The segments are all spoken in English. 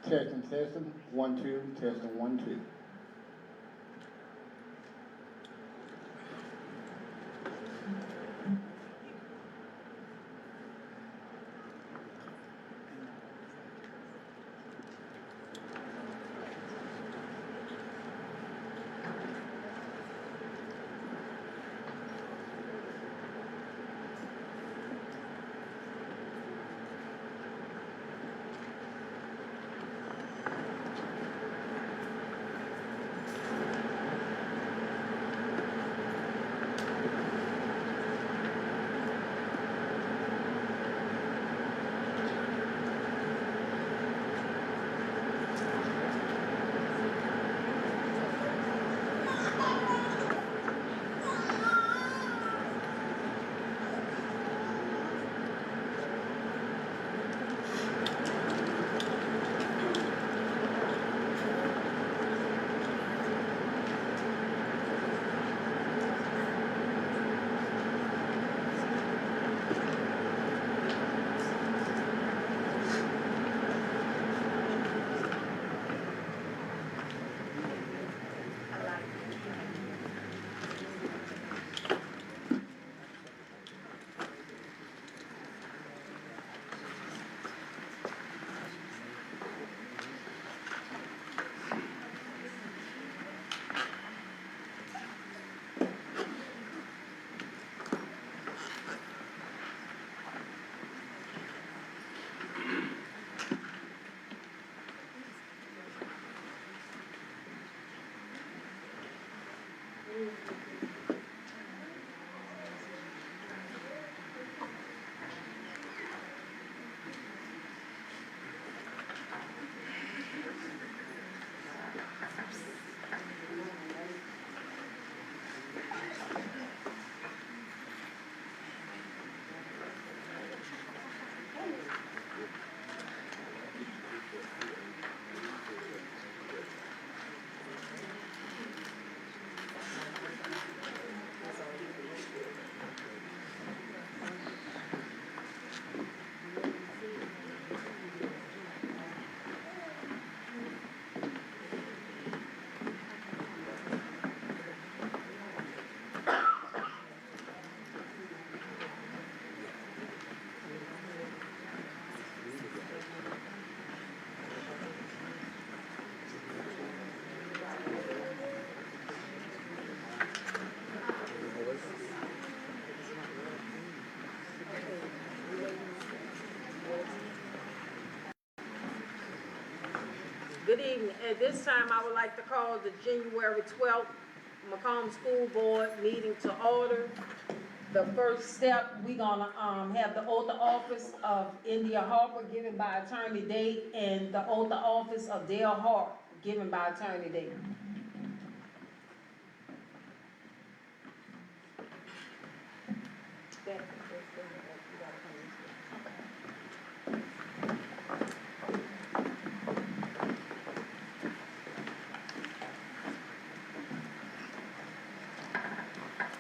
Testing, testing, 1, 2, testing, 1, 2. Good evening. At this time, I would like to call the January 12th Macomb School Board meeting to order. The first step, we're gonna have the oath of office of India Harper given by Attorney Date and the oath of office of Dale Hart given by Attorney Date.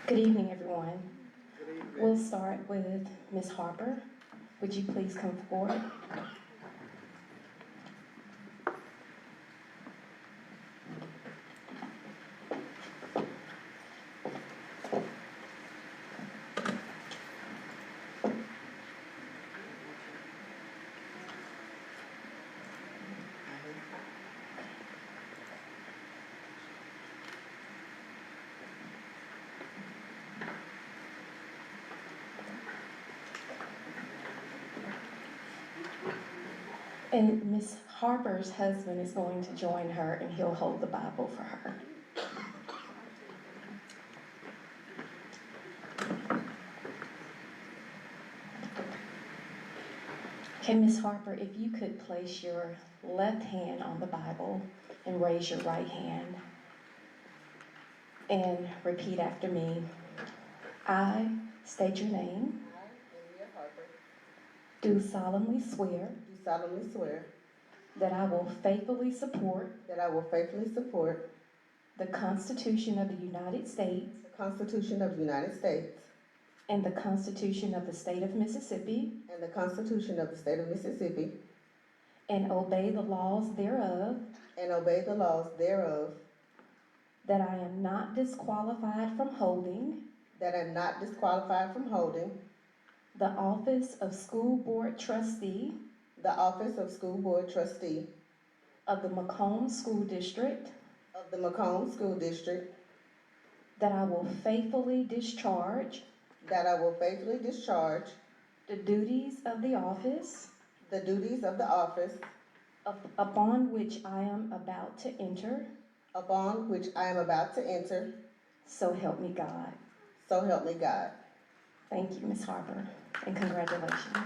Good evening, everyone. Good evening. We'll start with Ms. Harper. Would you please come forward? And Ms. Harper's husband is going to join her and he'll hold the Bible for her. Okay, Ms. Harper, if you could place your left hand on the Bible and raise your right hand and repeat after me. I state your name, I, Emilia Harper, do solemnly swear do solemnly swear that I will faithfully support that I will faithfully support the Constitution of the United States the Constitution of the United States and the Constitution of the State of Mississippi, and the Constitution of the State of Mississippi, and obey the laws thereof, and obey the laws thereof, that I am not disqualified from holding that I am not disqualified from holding the office of School Board Trustee the office of School Board Trustee of the Macomb School District, of the Macomb School District, that I will faithfully discharge that I will faithfully discharge the duties of the office the duties of the office upon which I am about to enter, upon which I am about to enter, so help me God. so help me God. Thank you, Ms. Harper, and congratulations.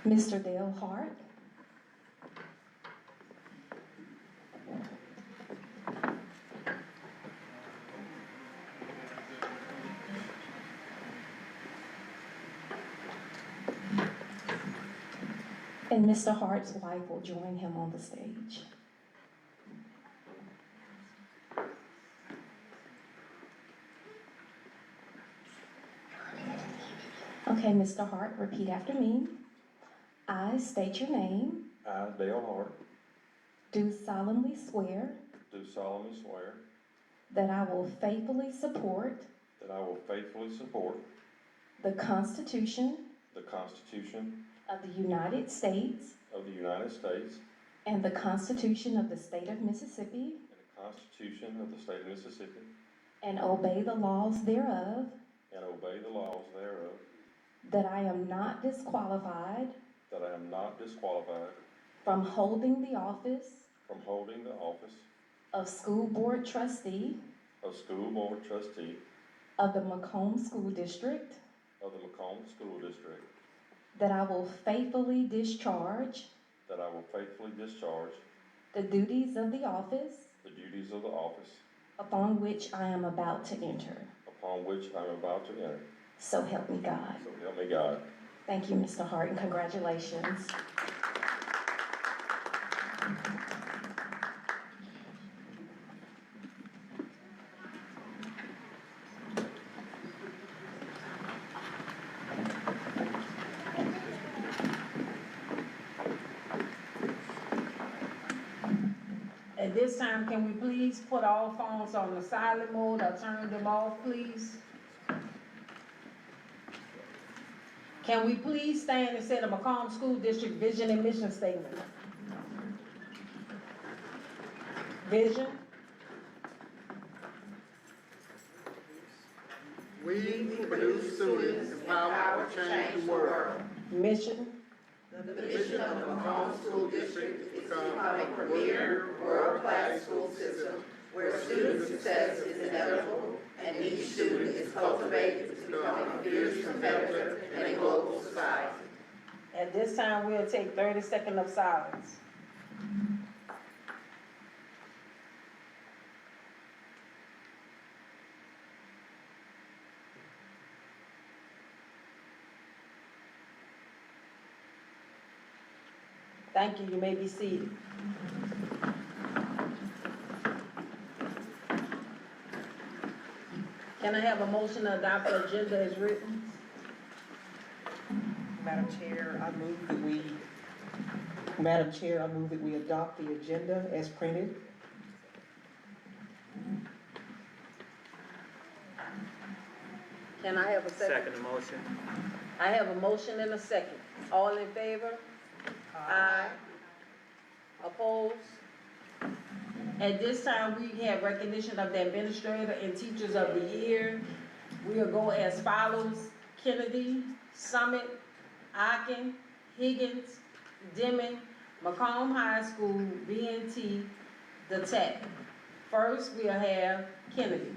Mr. Dale Hart. And Mr. Hart's wife will join him on the stage. Okay, Mr. Hart, repeat after me. I state your name, I, Dale Hart, do solemnly swear do solemnly swear that I will faithfully support that I will faithfully support the Constitution the Constitution of the United States of the United States and the Constitution of the State of Mississippi, and the Constitution of the State of Mississippi, and obey the laws thereof, and obey the laws thereof, that I am not disqualified that I am not disqualified from holding the office from holding the office of School Board Trustee of School Board Trustee of the Macomb School District, of the Macomb School District, that I will faithfully discharge that I will faithfully discharge the duties of the office the duties of the office upon which I am about to enter. upon which I am about to enter. So help me God. So help me God. Thank you, Mr. Hart, and congratulations. At this time, can we please put all phones on the silent mode or turn them off, please? Can we please stand and say the Macomb School District Vision and Mission Statement? Vision, We produce students empowered to change the world. mission, The mission of the Macomb School District is to become a premier, world-class school system where student success is inevitable and each student is cultivated to become a fierce competitor in a global society. at this time, we'll take 30 seconds of silence. Thank you, you may be seated. Can I have a motion to adopt the agenda as written? Madam Chair, I move that we adopt the agenda as printed. Can I have a second? Second motion. I have a motion and a second. All in favor? Aye. Opposed? At this time, we have recognition of the Administrator and Teachers of the Year. We'll go as follows: Kennedy, Summit, Aachen, Higgins, Deming, Macomb High School, BNT, the Tech. First, we'll have Kennedy.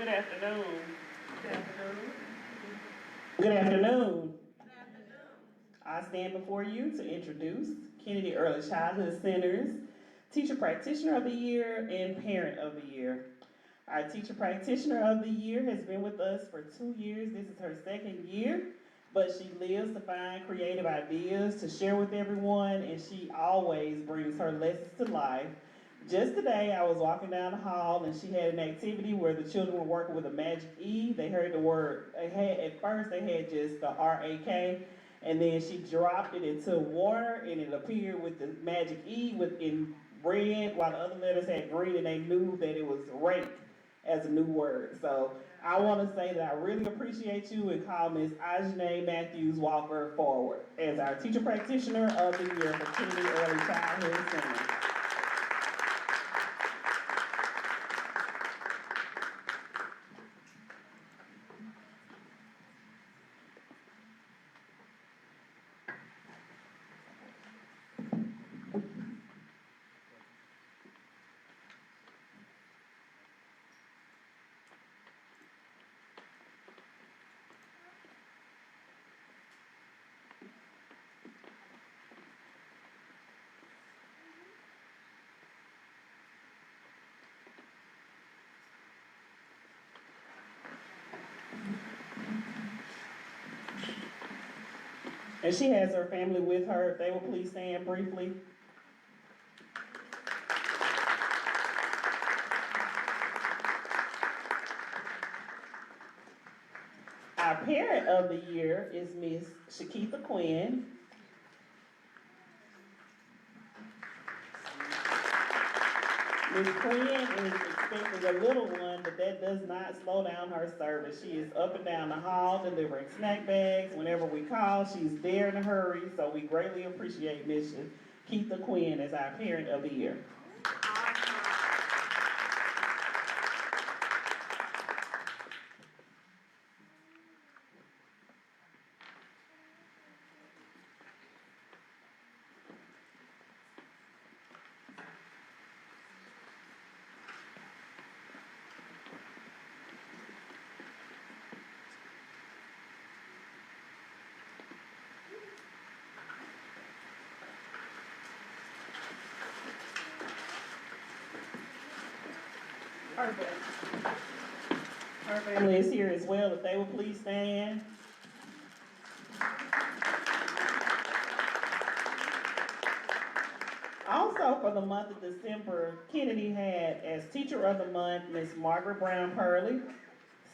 Good afternoon. Good afternoon. I stand before you to introduce Kennedy Early Childhood Center's Teacher Practitioner of the Year and Parent of the Year. Our Teacher Practitioner of the Year has been with us for 2 years. This is her 2nd year, but she lives to find creative ideas to share with everyone, and she always brings her lessons to life. Just today, I was walking down the hall and she had an activity where the children were working with a magic E. They heard the word, at first they had just the R-A-K, and then she dropped it into water and it appeared with the magic E in red, while the other letters had green, and they knew that it was rake as a new word. So I want to say that I really appreciate you and call Ms. Ajane Matthews Walker forward as our Teacher Practitioner of the Year for Kennedy Early Childhood Center. And she has her family with her. If they will please stand briefly. Our Parent of the Year is Miss Shakitha Quinn. Ms. Quinn is expecting a little one, but that does not slow down her service. She is up and down the hall delivering snack bags. Whenever we call, she's there in a hurry, so we greatly appreciate Ms. Shakitha Quinn as our Parent of the Year. Her family is here as well. If they will please stand. Also, for the month of December, Kennedy had as Teacher of the Month, Miss Margaret Brown Purley.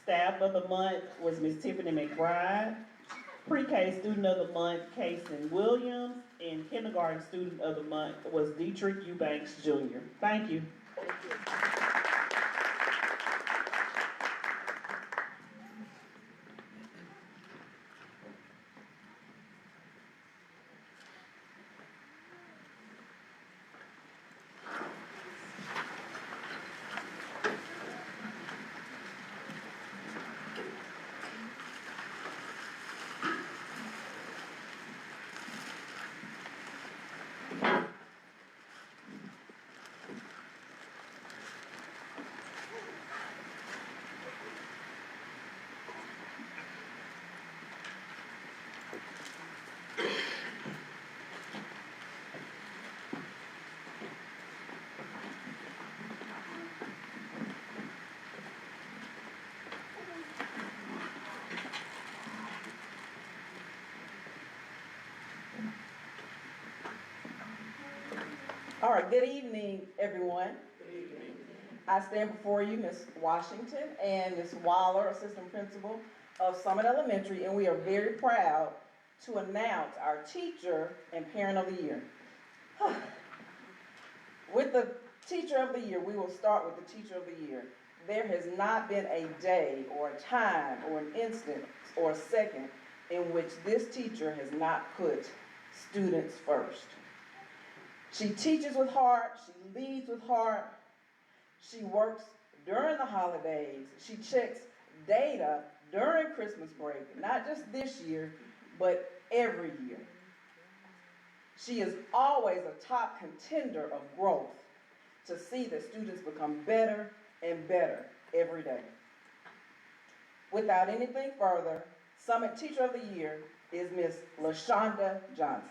Staff of the Month was Miss Tiffany McBride. Pre-K Student of the Month, Kason Williams. And Kindergarten Student of the Month was Dietrich Eubanks Jr. Thank you. All right, good evening, everyone. Good evening. I stand before you, Ms. Washington and Ms. Waller, Assistant Principal of Summit Elementary, and we are very proud to announce our Teacher and Parent of the Year. With the Teacher of the Year, we will start with the Teacher of the Year. There has not been a day or a time or an instant or a second in which this teacher has not put students first. She teaches with heart, she leads with heart, she works during the holidays, she checks data during Christmas break, not just this year, but every year. She is always a top contender of growth to see that students become better and better every day. Without anything further, Summit Teacher of the Year is Miss LaShonda Johnson.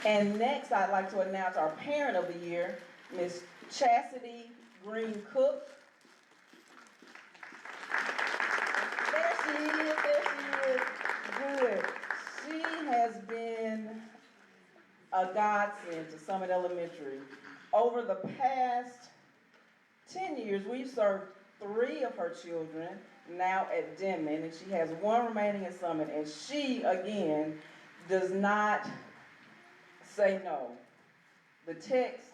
And next, I'd like to announce our Parent of the Year, Miss Chastity Green Cook. There she is. Good. She has been a godsend to Summit Elementary. Over the past 10 years, we've served 3 of her children now at Denman, and she has 1 remaining at Summit, and she, again, does not say no. The text,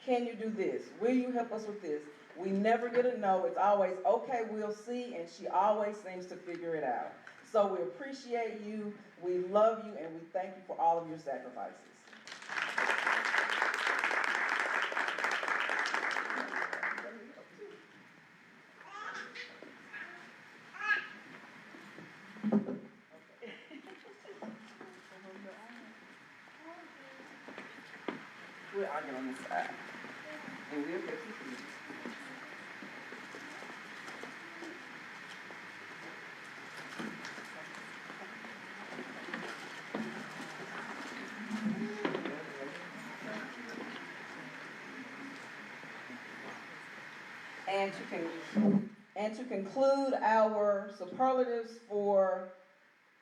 can you do this? Will you help us with this? We never get a no. It's always, okay, we'll see, and she always seems to figure it out. So we appreciate you, we love you, and we thank you for all of your sacrifices. We'll argue on this side, and we'll get you through. And to conclude our superlatives for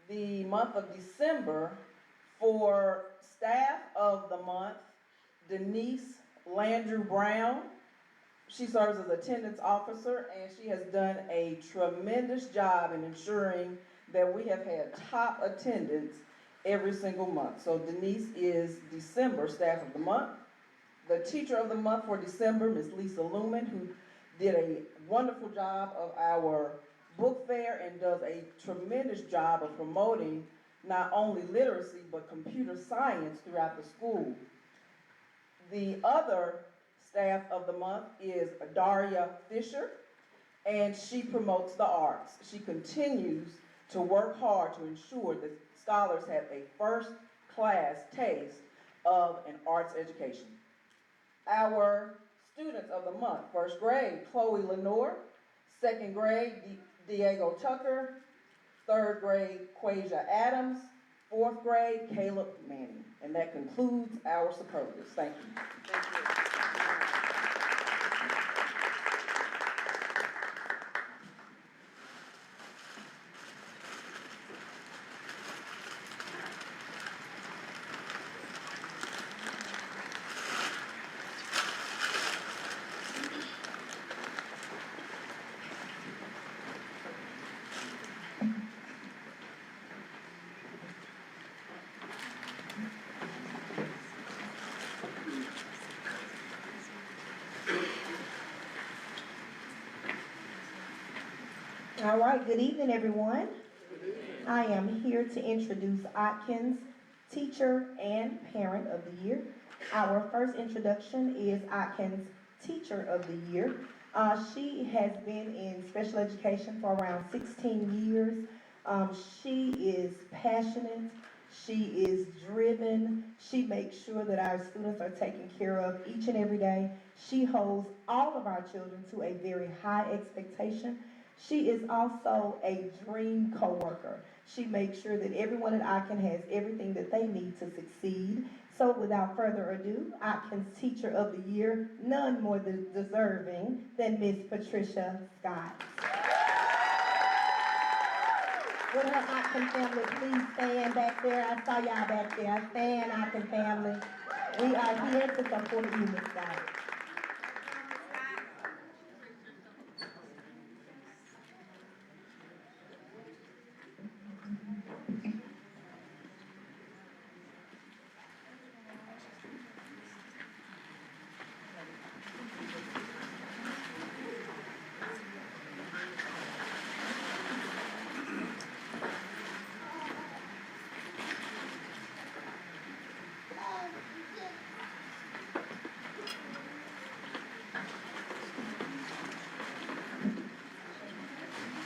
the month of December, for staff of the month, Denise Landrew Brown. She serves as attendance officer, and she has done a tremendous job in ensuring that we have had top attendance every single month. So Denise is December staff of the month. The teacher of the month for December, Miss Lisa Lumen, who did a wonderful job of our book fair and does a tremendous job of promoting not only literacy but computer science throughout the school. The other staff of the month is Daria Fisher, and she promotes the arts. She continues to work hard to ensure that scholars have a first-class taste of an arts education. Our students of the month, first grade, Chloe Lenore, second grade, Diego Tucker, third grade, Quasia Adams, fourth grade, Caleb Manning. And that concludes our superlatives. Thank you. All right, good evening, everyone. I am here to introduce Atkins Teacher and Parent of the Year. Our first introduction is Atkins Teacher of the Year. She has been in special education for around 16 years. She is passionate. She is driven. She makes sure that our students are taken care of each and every day. She holds all of our children to a very high expectation. She is also a dream coworker. She makes sure that everyone at Atkins has everything that they need to succeed. So without further ado, Atkins Teacher of the Year, none more deserving than Miss Patricia Scott. Would her Atkins family please stand back there? I saw y'all back there. Stand, Atkins family. We are here to support you, Miss Scott.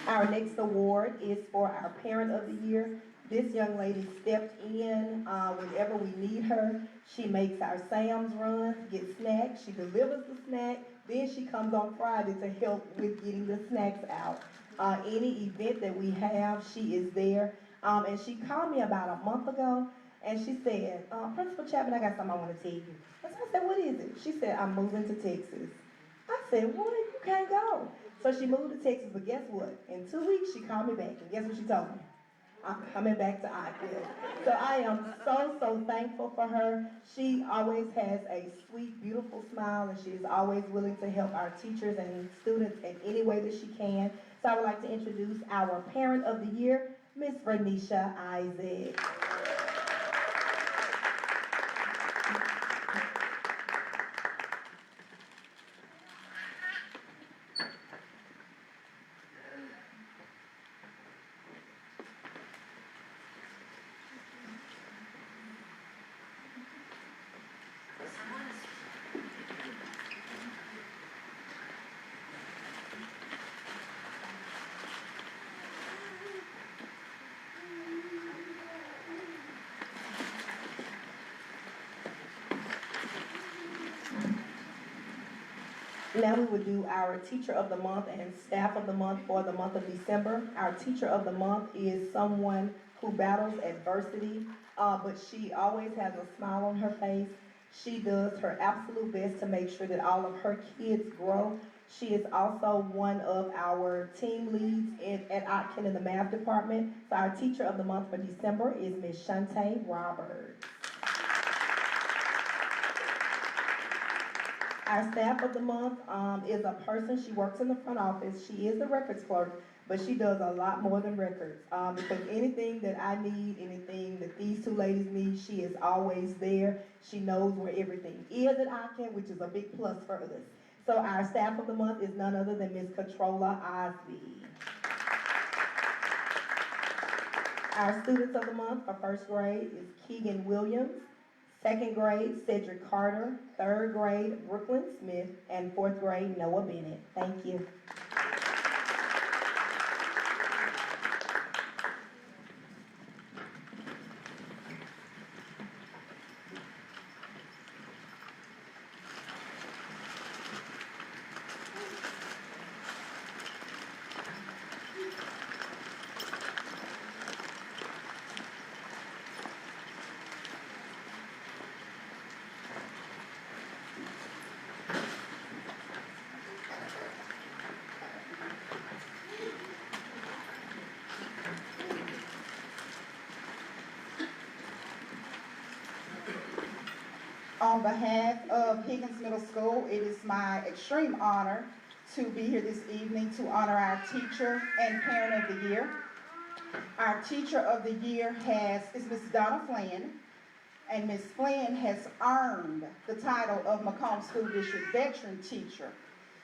Our next award is for our Parent of the Year. This young lady stepped in whenever we need her. She makes our Sam's runs, gets snacks, she delivers the snack, then she comes on Friday to help with getting the snacks out. Any event that we have, she is there. And she called me about a month ago, and she said, Principal Chapman, I got something I want to tell you. And so I said, what is it? She said, I'm moving to Texas. I said, what? You can't go. So she moved to Texas, but guess what? In 2 weeks, she called me back, and guess what she told me? I'm coming back to Oakville. So I am so thankful for her. She always has a sweet, beautiful smile, and she is always willing to help our teachers and students in any way that she can. So I would like to introduce our Parent of the Year, Miss Vernisha Isaac. Now we will do our Teacher of the Month and Staff of the Month for the month of December. Our Teacher of the Month is someone who battles adversity, but she always has a smile on her face. She does her absolute best to make sure that all of her kids grow. She is also one of our team leads at Otkin in the math department. So our Teacher of the Month for December is Miss Shantae Roberts. Our Staff of the Month is a person, she works in the front office, she is the records clerk, but she does a lot more than records. Because anything that I need, anything that these two ladies need, she is always there. She knows where everything is at Otkin, which is a big plus for us. So our Staff of the Month is none other than Ms. Catrola Osby. Our Students of the Month for first grade is Keegan Williams. Second grade, Cedric Carter. Third grade, Brooklyn Smith. And fourth grade, Noah Bennett. Thank you. On behalf of Higgins Middle School, it is my extreme honor to be here this evening to honor our Teacher and Parent of the Year. Our Teacher of the Year is Ms. Donna Flynn, and Ms. Flynn has earned the title of Macomb School District Veteran Teacher.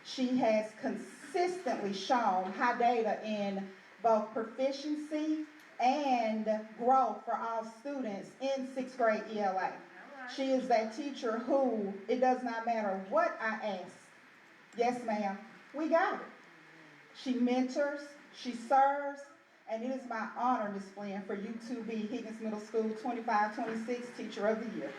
She has consistently shown high data in both proficiency and growth for all students in 6th grade ELA. She is that teacher who, it does not matter what I ask, yes ma'am, we got it. She mentors, she serves, and it is my honor, Ms. Flynn, for you to be Higgins Middle School 25-26 Teacher of the Year.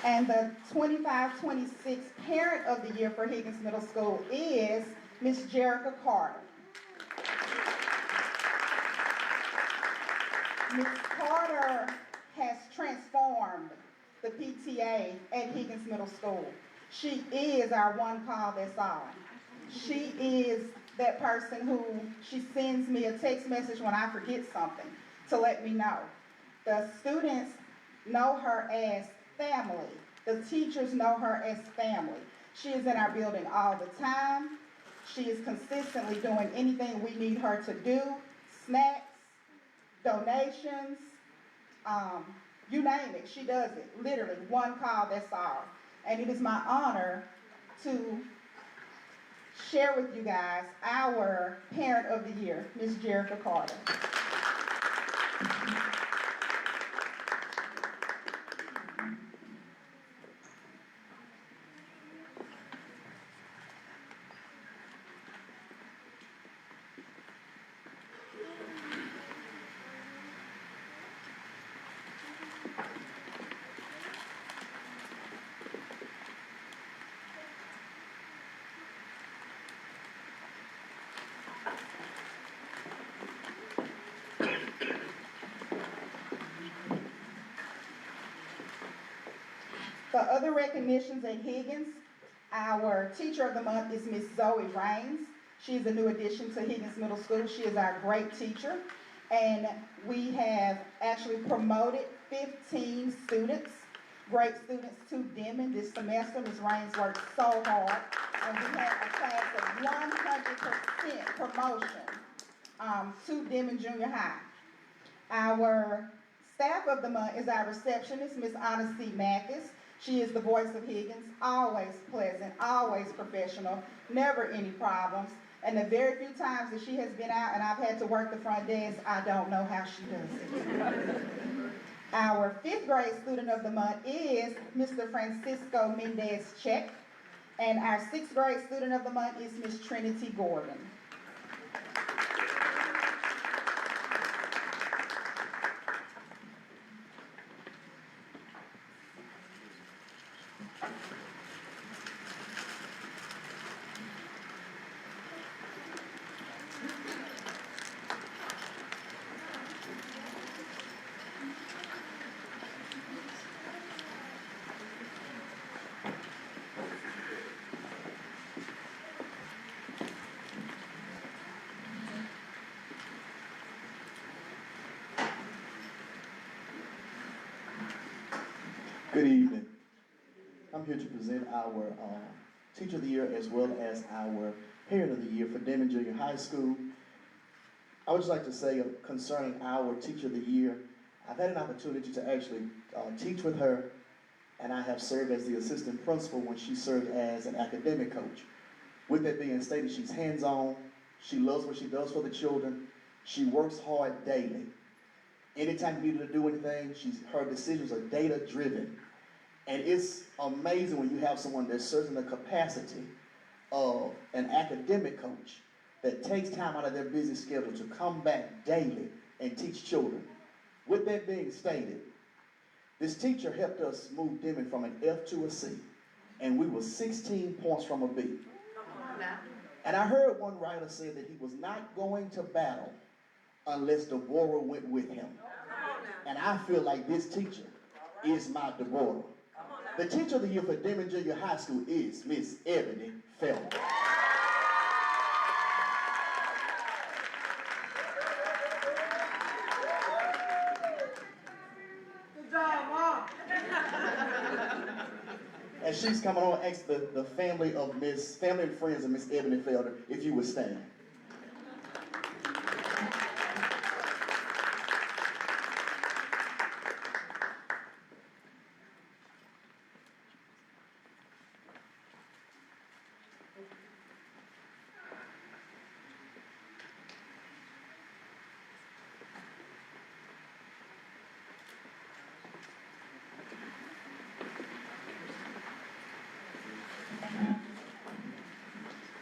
And the 25-26 Parent of the Year for Higgins Middle School is Ms. Jerica Carter. Ms. Carter has transformed the PTA at Higgins Middle School. She is our one call that's all. She is that person who, she sends me a text message when I forget something to let me know. The students know her as family. The teachers know her as family. She is in our building all the time. She is consistently doing anything we need her to do, snacks, donations, you name it, she does it. Literally, one call, that's all. And it is my honor to share with you guys our Parent of the Year, Ms. Jerica Carter. For other recognitions at Higgins, our Teacher of the Month is Miss Zoe Raines. She is a new addition to Higgins Middle School. She is our great teacher. And we have actually promoted 15 students, great students, to Denman this semester. Ms. Raines worked so hard. And we had a class of 100% promotion to Denman Junior High. Our Staff of the Month is our receptionist, Miss Anna C. Mathis. She is the voice of Higgins, always pleasant, always professional, never any problems. And the very few times that she has been out and I've had to work the front desk, I don't know how she does it. Our 5th grade student of the month is Mr. Francisco Mendez Check. And our 6th grade student of the month is Miss Trinity Gordon. Good evening. I'm here to present our Teacher of the Year as well as our Parent of the Year for Denman Junior High School. I would just like to say concerning our Teacher of the Year, I've had an opportunity to actually teach with her, and I have served as the assistant principal when she served as an academic coach. With that being stated, she's hands-on, she loves what she does for the children, she works hard daily. Anytime you need her to do anything, her decisions are data-driven. And it's amazing when you have someone that serves in the capacity of an academic coach that takes time out of their busy schedule to come back daily and teach children. With that being stated, this teacher helped us move Denman from an F to a C, and we were 16 points from a B. And I heard one writer say that he was not going to battle unless Deborah went with him. And I feel like this teacher is my Deborah. The Teacher of the Year for Denman Junior High School is Miss Ebony Felton. Good job, Mom. As she's coming on, ask the family and friends of Miss Ebony Felton if you would stand.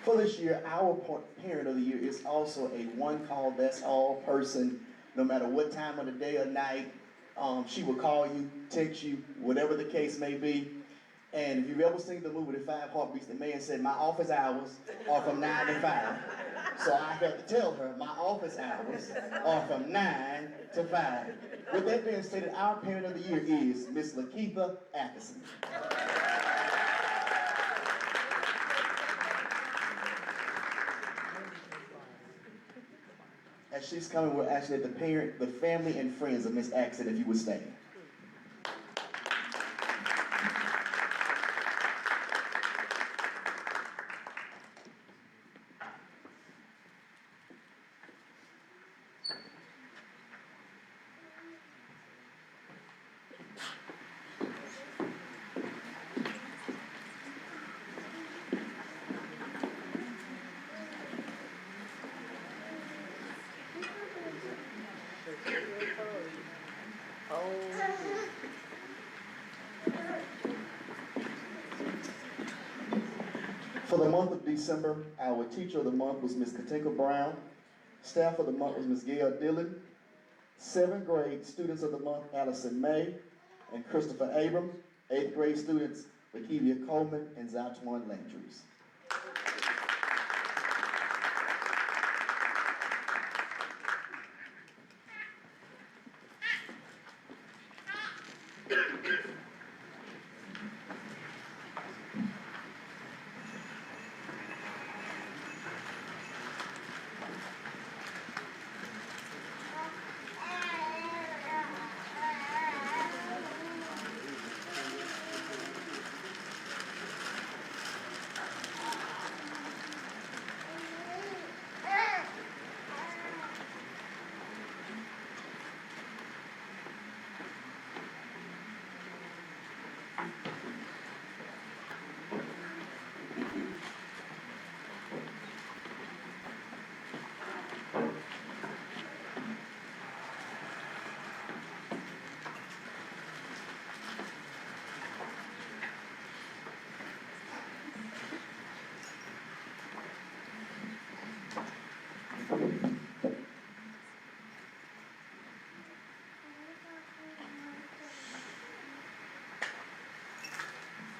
For this year, our Parent of the Year is also a one call, that's all person, no matter what time of the day or night. She will call you, text you, whatever the case may be. And if you've ever seen the movie The 5 Heartbeats, the man said, my office hours are from 9 to 5. So I have to tell her my office hours are from 9 to 5. With that being stated, our Parent of the Year is Miss Lakeitha Atkinson. As as she's coming, we're asking that the family and friends of Miss Axon, if you would stand. For the month of December, our teacher of the month was Ms. Katinka Brown. Staff of the month was Ms. Gail Dillon. 7th grade students of the month, Allison May and Christopher Abram. 8th grade students, Lakevia Coleman and Zatuan Landrews.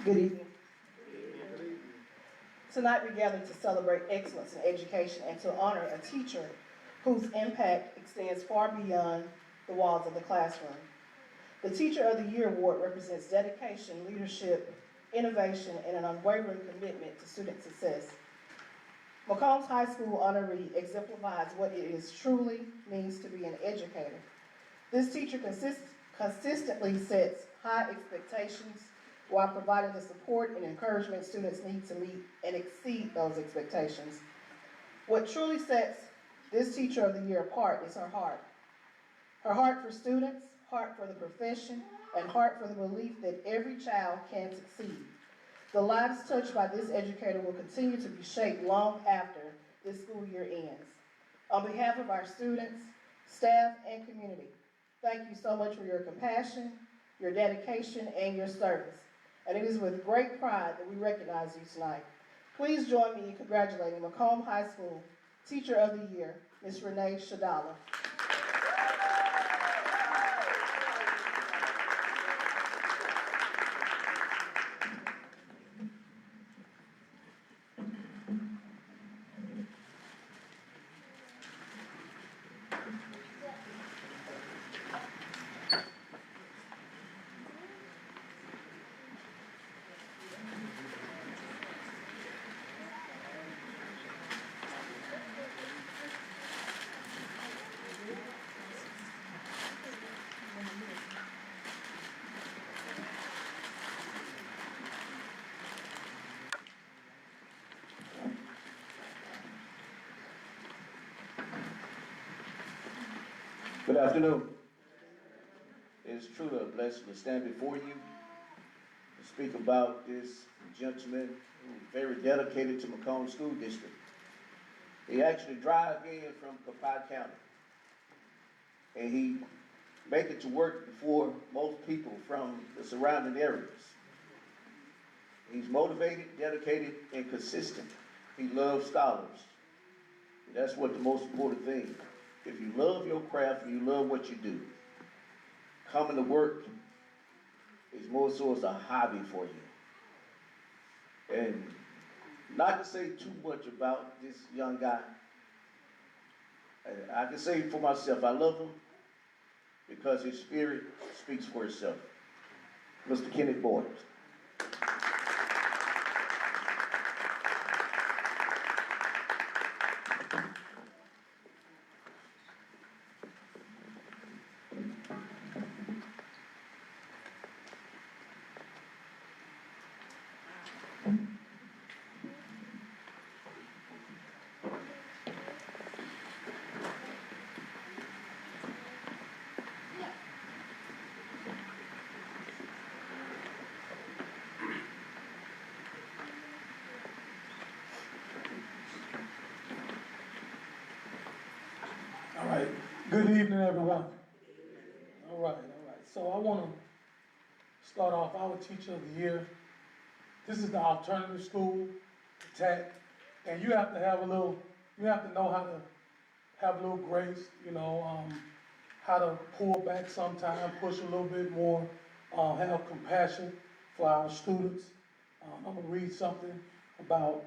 Good evening. Tonight we gather to celebrate excellence in education and to honor a teacher whose impact extends far beyond the walls of the classroom. The Teacher of the Year Award represents dedication, leadership, innovation, and an unwavering commitment to student success. McCombs High School honoree exemplifies what it is truly means to be an educator. This teacher consistently sets high expectations while providing the support and encouragement students need to meet and exceed those expectations. What truly sets this Teacher of the Year apart is her heart. Her heart for students, heart for the profession, and heart for the belief that every child can succeed. The lives touched by this educator will continue to be shaped long after this school year ends. On behalf of our students, staff, and community, thank you so much for your compassion, your dedication, and your service. And it is with great pride that we recognize you tonight. Please join me in congratulating Macomb High School Teacher of the Year, Ms. Renee Shadala. Good afternoon. It's truly a blessing to stand before you to speak about this gentleman who's very dedicated to Macomb School District. He actually drives in from Copiah County, and he make it to work before most people from the surrounding areas. He's motivated, dedicated, and consistent. He loves scholars. That's what the most important thing. If you love your craft and you love what you do, coming to work is more so as a hobby for you. And not to say too much about this young guy, I can say for myself, I love him because his spirit speaks for itself. Mr. Kenneth Boyd. Good evening, everyone. All right. So I want to start off our teacher of the year. This is the alternative school, the TAC, and you have to know how to have a little grace, how to pull back sometime, push a little bit more, have compassion for our students. I'm gonna read something about,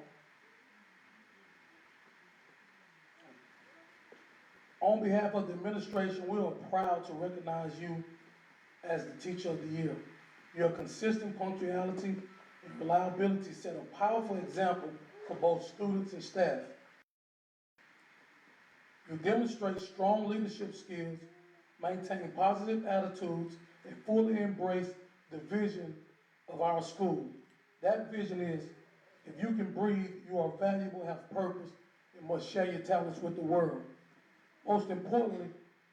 on behalf of the administration, we are proud to recognize you as the teacher of the year. Your consistent punctuality and reliability set a powerful example for both students and staff. You demonstrate strong leadership skills, maintain positive attitudes, and fully embrace the vision of our school. That vision is, if you can breathe, you are valuable, have purpose, and must share your talents with the world. Most importantly,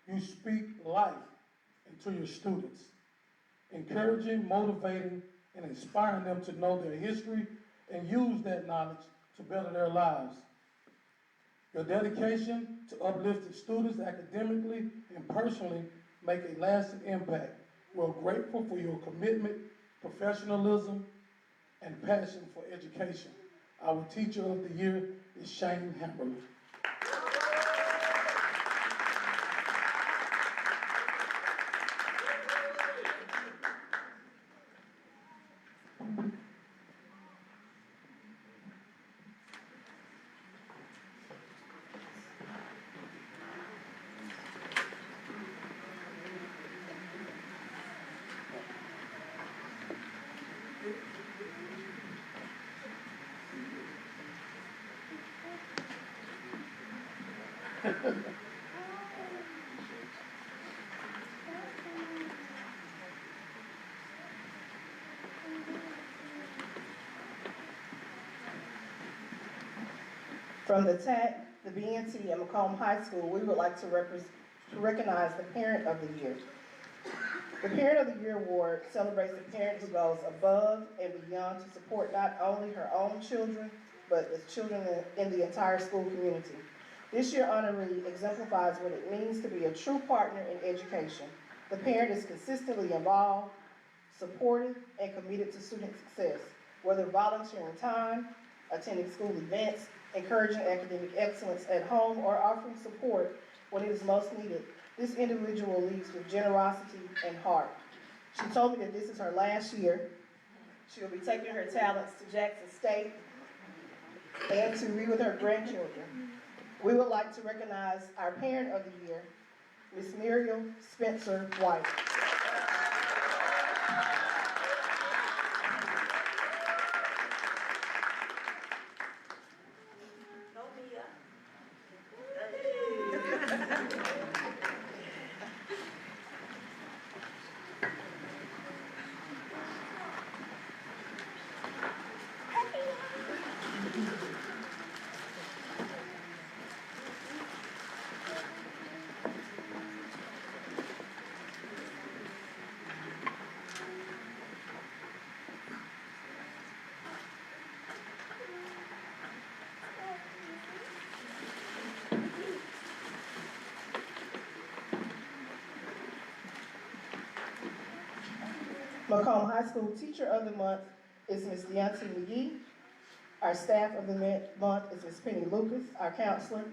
you speak life into your students, encouraging, motivating, and inspiring them to know their history and use that knowledge to better their lives. Your dedication to uplifting students academically and personally make a lasting impact. We're grateful for your commitment, professionalism, and passion for education. Our teacher of the year is Shane Hamberlin. From the TAC, the BNT, and Macomb High School, we would like to recognize the Parent of the Year. The Parent of the Year Award celebrates the parent who goes above and beyond to support not only her own children, but the children in the entire school community. This year honoree exemplifies what it means to be a true partner in education. The parent is consistently involved, supportive, and committed to student success, whether volunteering time, attending school events, encouraging academic excellence at home, or offering support when it is most needed. This individual leads with generosity and heart. She told me that this is her last year. She will be taking her talents to Jackson State and to be with her grandchildren. We would like to recognize our Parent of the Year, Miss Muriel Spencer White. Macomb High School Teacher of the Month is Ms. Deontay McGee. Our Staff of the Month is Ms. Penny Lucas, our counselor.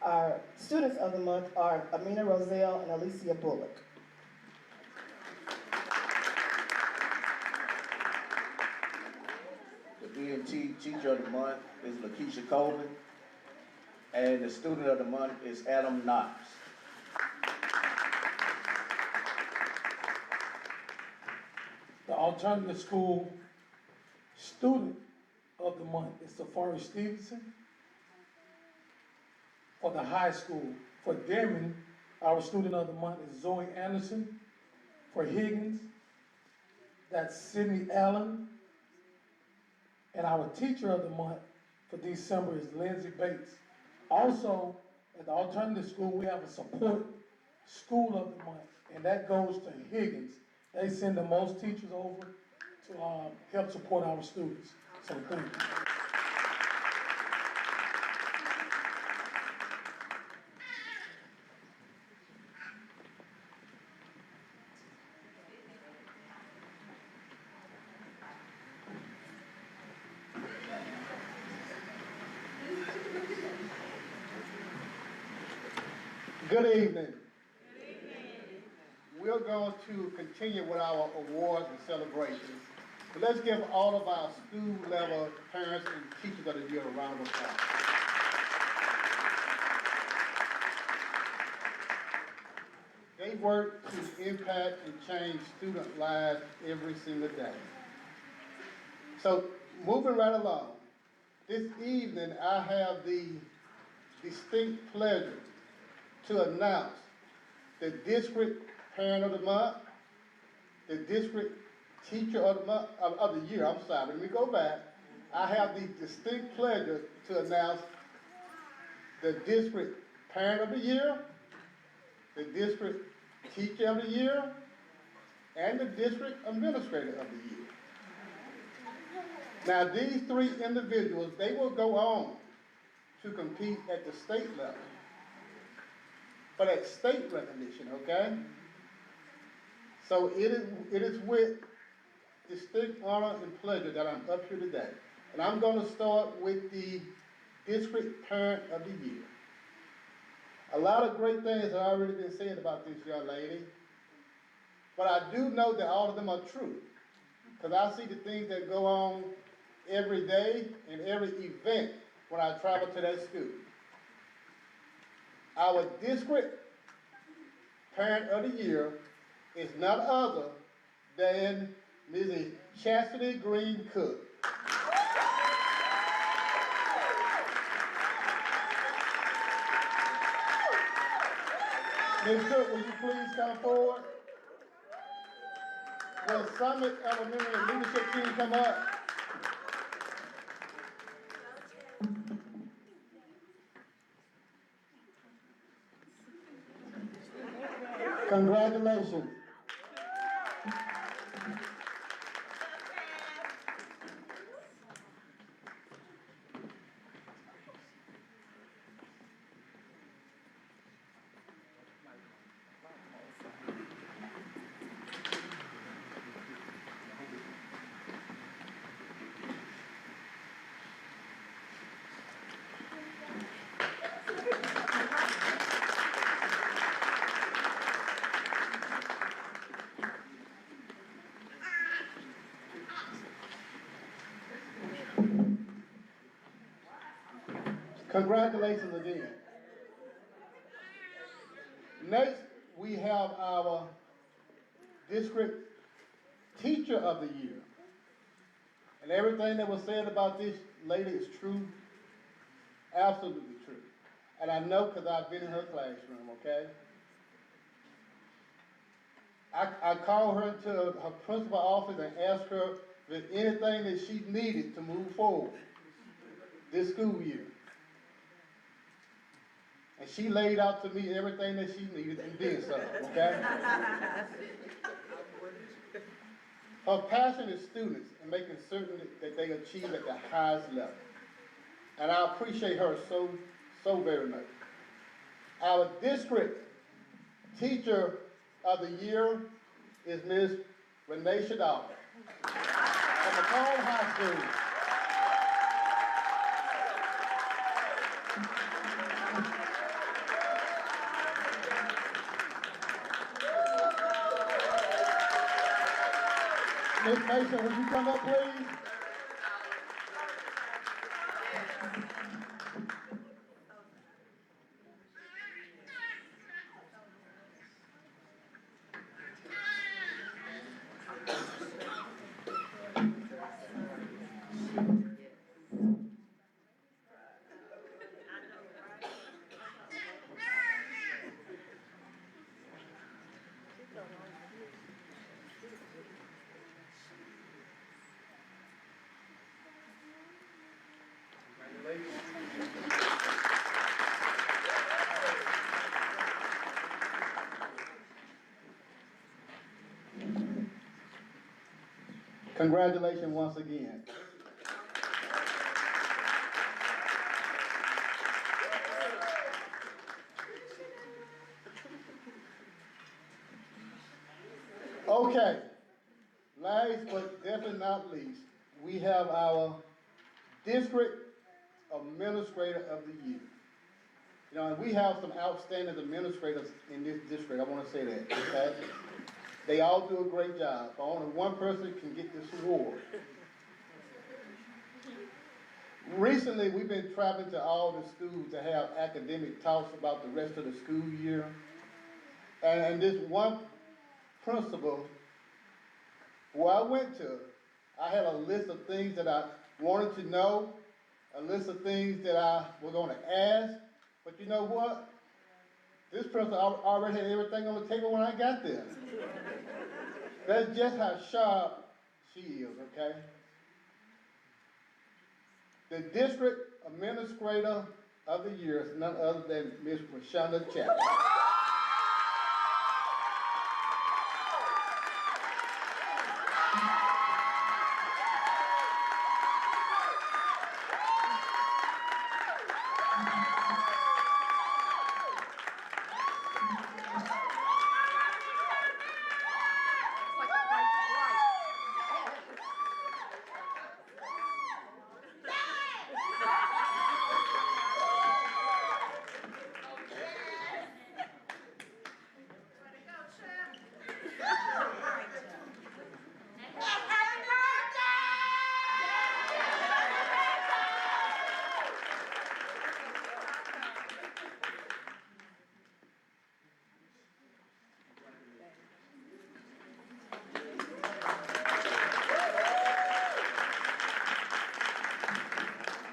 Our Students of the Month are Amina Roselle and Alicia Bullock. The BMT Teacher of the Month is Lakeisha Colvin, and the Student of the Month is Adam Knox. The alternative school student of the month is Safari Stevenson. For the high school, for Deming, our student of the month is Zoe Anderson. For Higgins, that's Sydney Allen. And our teacher of the month for December is Lindsay Bates. Also, at the alternative school, we have a support school of the month, and that goes to Higgins. They send the most teachers over to help support our students. So thank you. Good evening. We're going to continue with our awards and celebrations. But let's give all of our school level parents and teachers of the year a round of applause. They work to impact and change student lives every single day. So moving right along, this evening I have the distinct pleasure to announce the District Parent of the Month, the District Teacher of the Month, of the Year, I'm sorry, let me go back. I have the distinct pleasure to announce the District Parent of the Year, the District Teacher of the Year, and the District Administrator of the Year. Now, these three individuals, they will go on to compete at the state level, but at state recognition, okay? So it is with distinct honor and pleasure that I'm up here today. And I'm going to start with the District Parent of the Year. A lot of great things have already been said about this young lady, but I do know that all of them are true, because I see the things that go on every day and every event when I travel to that school. Our District Parent of the Year is none other than Mrs. Chastity Green Cook. Ms. Cook, will you please come forward? Will Summit Elementary Leadership Team come up? Congratulations. Congratulations again. Next, we have our District Teacher of the Year. And everything that was said about this lady is true, absolutely true. And I know because I've been in her classroom, okay? I called her into her principal office and asked her if there's anything that she needed to move forward this school year. And she laid out to me everything that she needed and did so, okay? Her passion is students and making certain that they achieve at the highest level. And I appreciate her so very much. Our District Teacher of the Year is Ms. Renee Shadal from Macomb High School. Ms. Mason, would you come up, please? Congratulations once again. Okay, last but definitely not least, we have our District Administrator of the Year. You know, and we have some outstanding administrators in this district, I wanna say that, okay? They all do a great job, but only one person can get this award. Recently, we've been traveling to all the schools to have academic talks about the rest of the school year. And this one principal, where I went to, I had a list of things that I wanted to know, a list of things that I was gonna ask, but you know what? This person already had everything on the table when I got there. That's just how sharp she is, okay? The district administrator of the year is none other than Ms. Rashonda Chapman.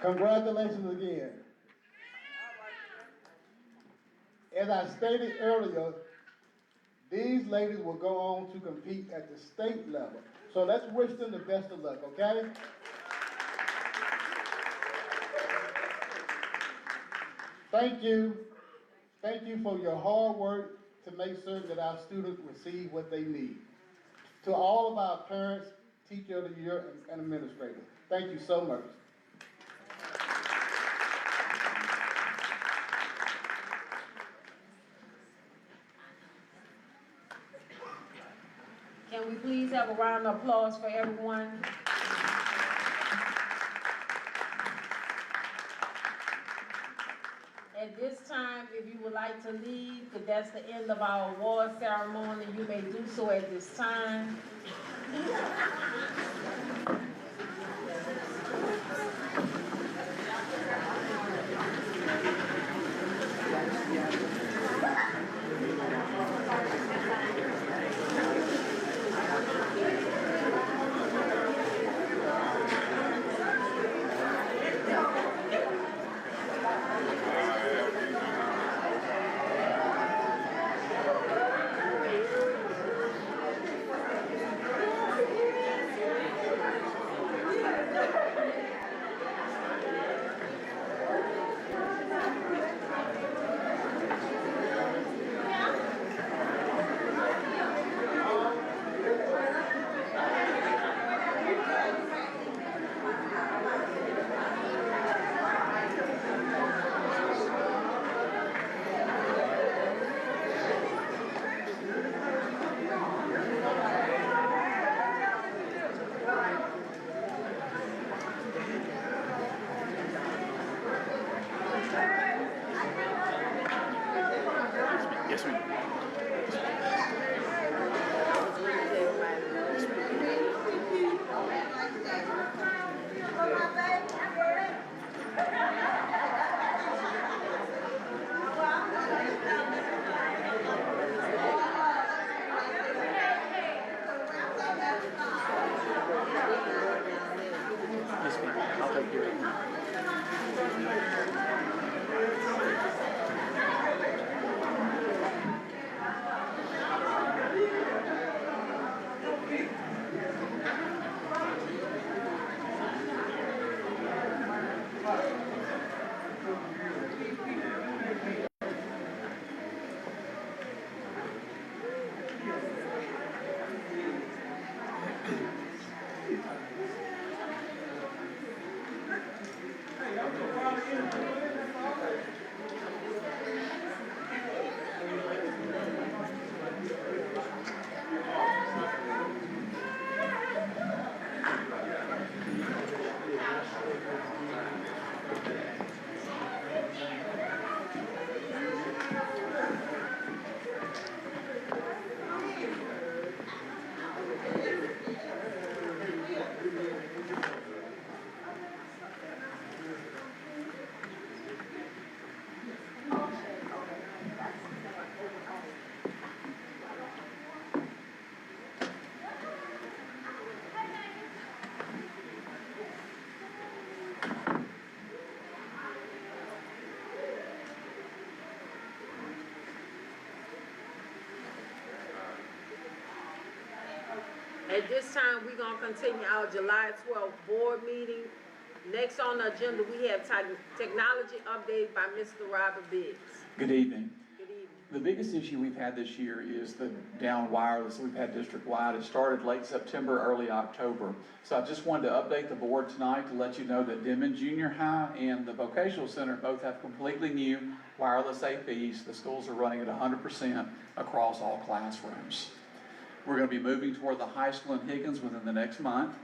Congratulations again. As I stated earlier, these ladies will go on to compete at the state level. So let's wish them the best of luck, okay? Thank you. Thank you for your hard work to make certain that our students receive what they need. To all of our parents, teacher of the year, and administrators, thank you so much. Can we please have a round of applause for everyone? At this time, if you would like to leave, because that's the end of our award ceremony, you may do so at this time. At this time, we're gonna continue our July 12th board meeting. Next on the agenda, we have technology update by Mr. Robert Biggs. Good evening. Good evening. The biggest issue we've had this year is the down wireless we've had district-wide. It started late September, early October. So I just wanted to update the board tonight to let you know that Denman Junior High and the Vocational Center both have completely new wireless APs. The schools are running at 100% across all classrooms. We're going to be moving toward the high school in Higgins within the next month,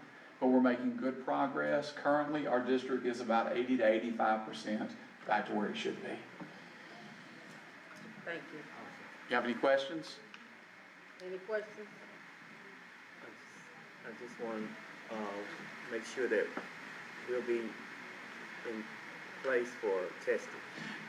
but we're making good progress. Currently, our district is about 80 to 85% back to where it should be. Thank you. You have any questions? Any questions? I just want to make sure that we'll be in place for testing.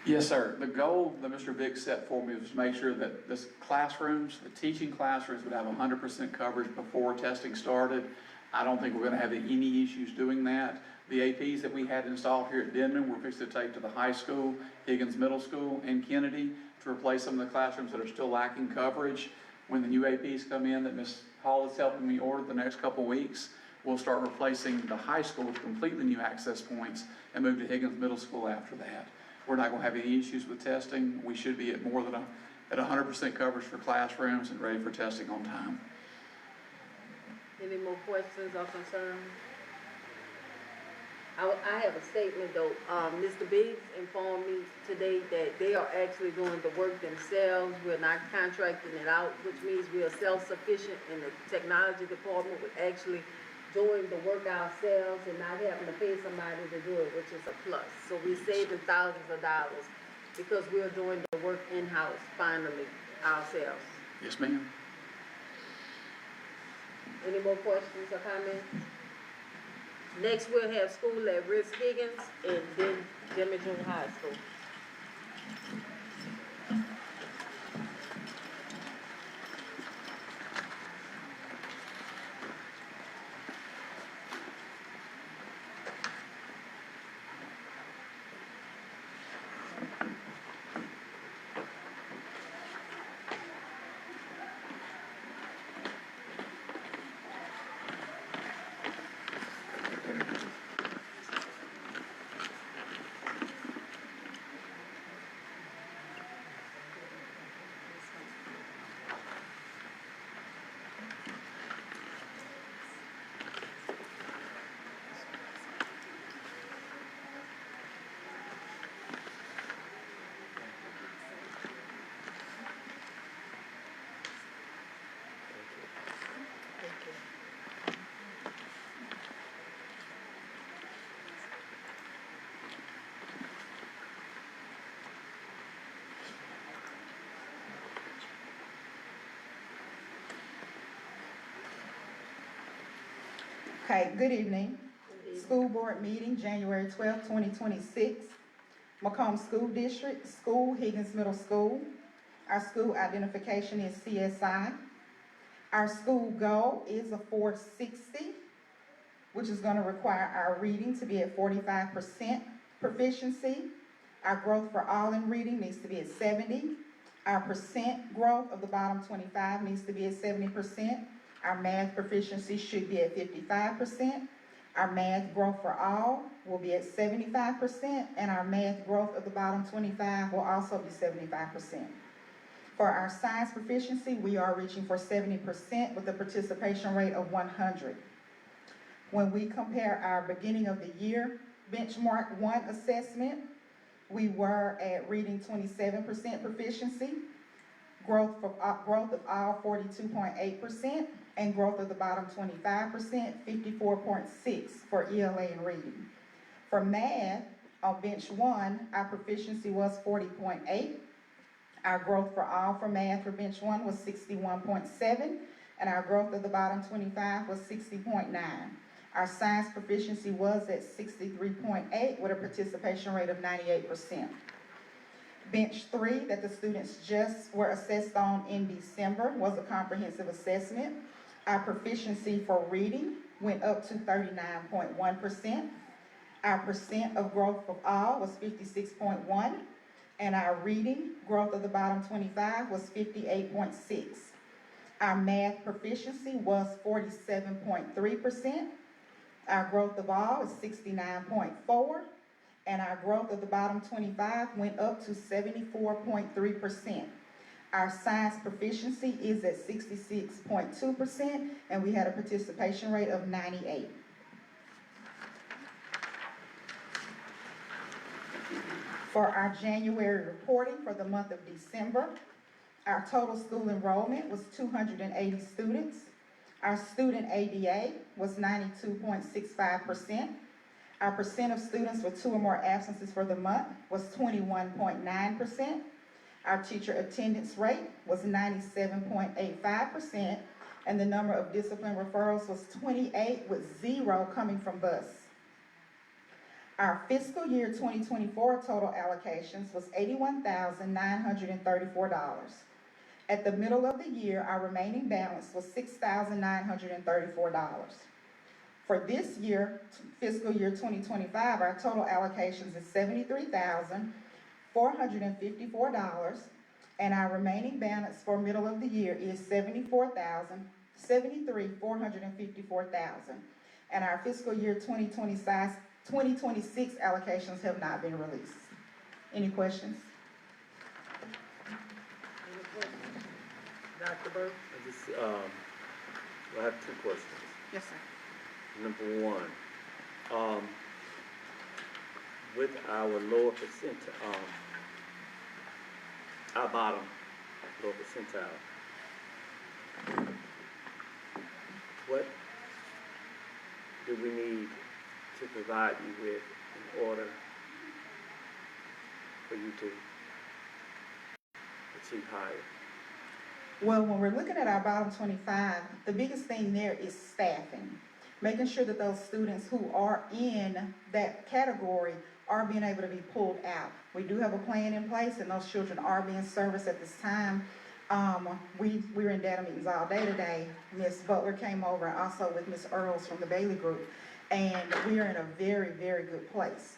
Yes, sir. The goal that Mr. Vick set for me was to make sure that the classrooms, the teaching classrooms would have 100% coverage before testing started. I don't think we're going to have any issues doing that. The APs that we had installed here at Denman, we're fixing to take to the high school, Higgins Middle School, and Kennedy to replace some of the classrooms that are still lacking coverage. When the new APs come in that Ms. Hall is helping me order the next couple weeks, we'll start replacing the high school with completely new access points and move to Higgins Middle School after that. We're not going to have any issues with testing. We should be at more than at 100% coverage for classrooms and ready for testing on time. Any more questions or concerns? I have a statement though. Mr. Biggs informed me today that they are actually doing the work themselves. We're not contracting it out, which means we are self-sufficient in the technology department. We're actually doing the work ourselves and not having to pay somebody to do it, which is a plus. So we're saving thousands of dollars because we're doing the work in-house finally ourselves. Yes, ma'am. Any more questions or comments? Next, we'll have school at Risk Higgins and then Denman Junior High School. Okay, good evening. School board meeting, January 12th, 2026. Macomb School District, School, Higgins Middle School. Our school identification is CSI. Our school goal is a 460, which is going to require our reading to be at 45% proficiency. Our growth for all in reading needs to be at 70. Our percent growth of the bottom 25 needs to be at 70%. Our math proficiency should be at 55%. Our math growth for all will be at 75%, and our math growth of the bottom 25 will also be 75%. For our science proficiency, we are reaching for 70% with a participation rate of 100. When we compare our beginning of the year benchmark 1 assessment, we were at reading 27% proficiency, growth of all 42.8%, and growth of the bottom 25%, 54.6 for ELA and reading. For math, on bench 1, our proficiency was 40.8. Our growth for all for math for bench 1 was 61.7, and our growth of the bottom 25 was 60.9. Our science proficiency was at 63.8 with a participation rate of 98%. Bench 3 that the students just were assessed on in December was a comprehensive assessment. Our proficiency for reading went up to 39.1%. Our percent of growth of all was 56.1, and our reading growth of the bottom 25 was 58.6. Our math proficiency was 47.3%. Our growth of all is 69.4%. And our growth of the bottom 25 went up to 74.3%. Our science proficiency is at 66.2%, and we had a participation rate of 98%. For our January reporting for the month of December, our total school enrollment was 280 students. Our student ADA was 92.65%. Our percent of students with 2 or more absences for the month was 21.9%. Our teacher attendance rate was 97.85%, and the number of discipline referrals was 28, with 0 coming from bus. Our fiscal year 2024 total allocations was $81,934. At the middle of the year, our remaining balance was $6,934. For this year, fiscal year 2025, our total allocations is $73,454, and our remaining balance for middle of the year is $73,454,000. And our fiscal year 2026 allocations have not been released. Any questions? Dr. Burke? I have 2 questions. Yes, sir. Number 1, with our lower percentile, our bottom lower percentile, what do we need to provide you with in order for you to achieve higher? Well, when we're looking at our bottom 25, the biggest thing there is staffing. Making sure that those students who are in that category are being able to be pulled out. We do have a plan in place, and those children are being serviced at this time. We were in data meetings all day today. Ms. Butler came over, and also with Ms. Earls from the Bailey Group, and we are in a very, very good place.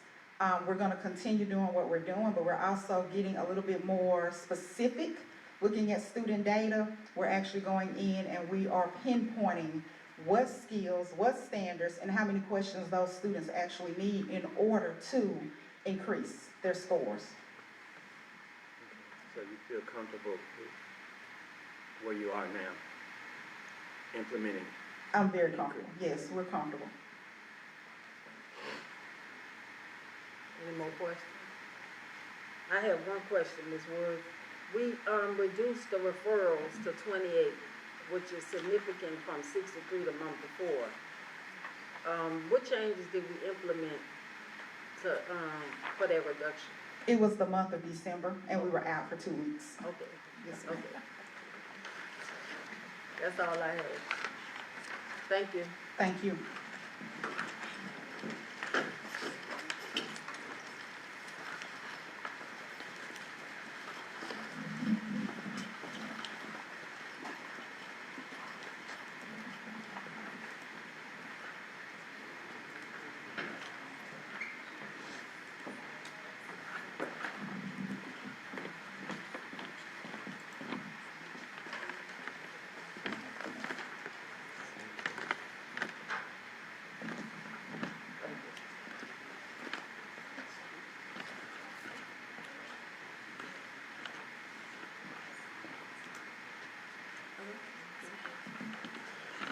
We're going to continue doing what we're doing, but we're also getting a little bit more specific. Looking at student data, we're actually going in and we are pinpointing what skills, what standards, and how many questions those students actually need in order to increase their scores. So you feel comfortable with where you are now, implementing? I'm very comfortable. Yes, we're comfortable. Any more questions? I have one question, Ms. Wood. We reduced the referrals to 28, which is significant from 63 the month before. What changes did we implement to for that reduction? It was the month of December, and we were out for 2 weeks. Okay. Yes, Okay. That's all I have. Thank you. Thank you.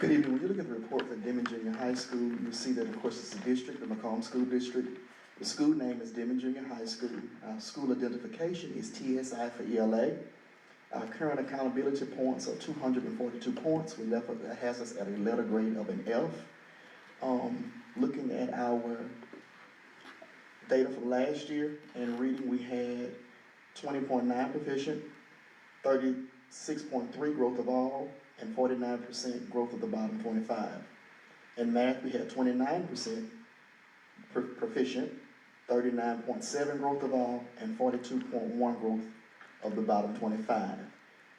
Good evening. When you look at the report for Deming Junior High School, you'll see that, of course, it's a district, the Macomb School District. The school name is Deming Junior High School. Our school identification is TSI for ELA. Our current accountability points are 242 points. That has us at a letter grade of an F. Looking at our data from last year, in reading we had 20.9 proficient, 36.3 growth of all, and 49% growth of the bottom 25. In math, we had 29% proficient, 39.7 growth of all, and 42.1 growth of the bottom 25.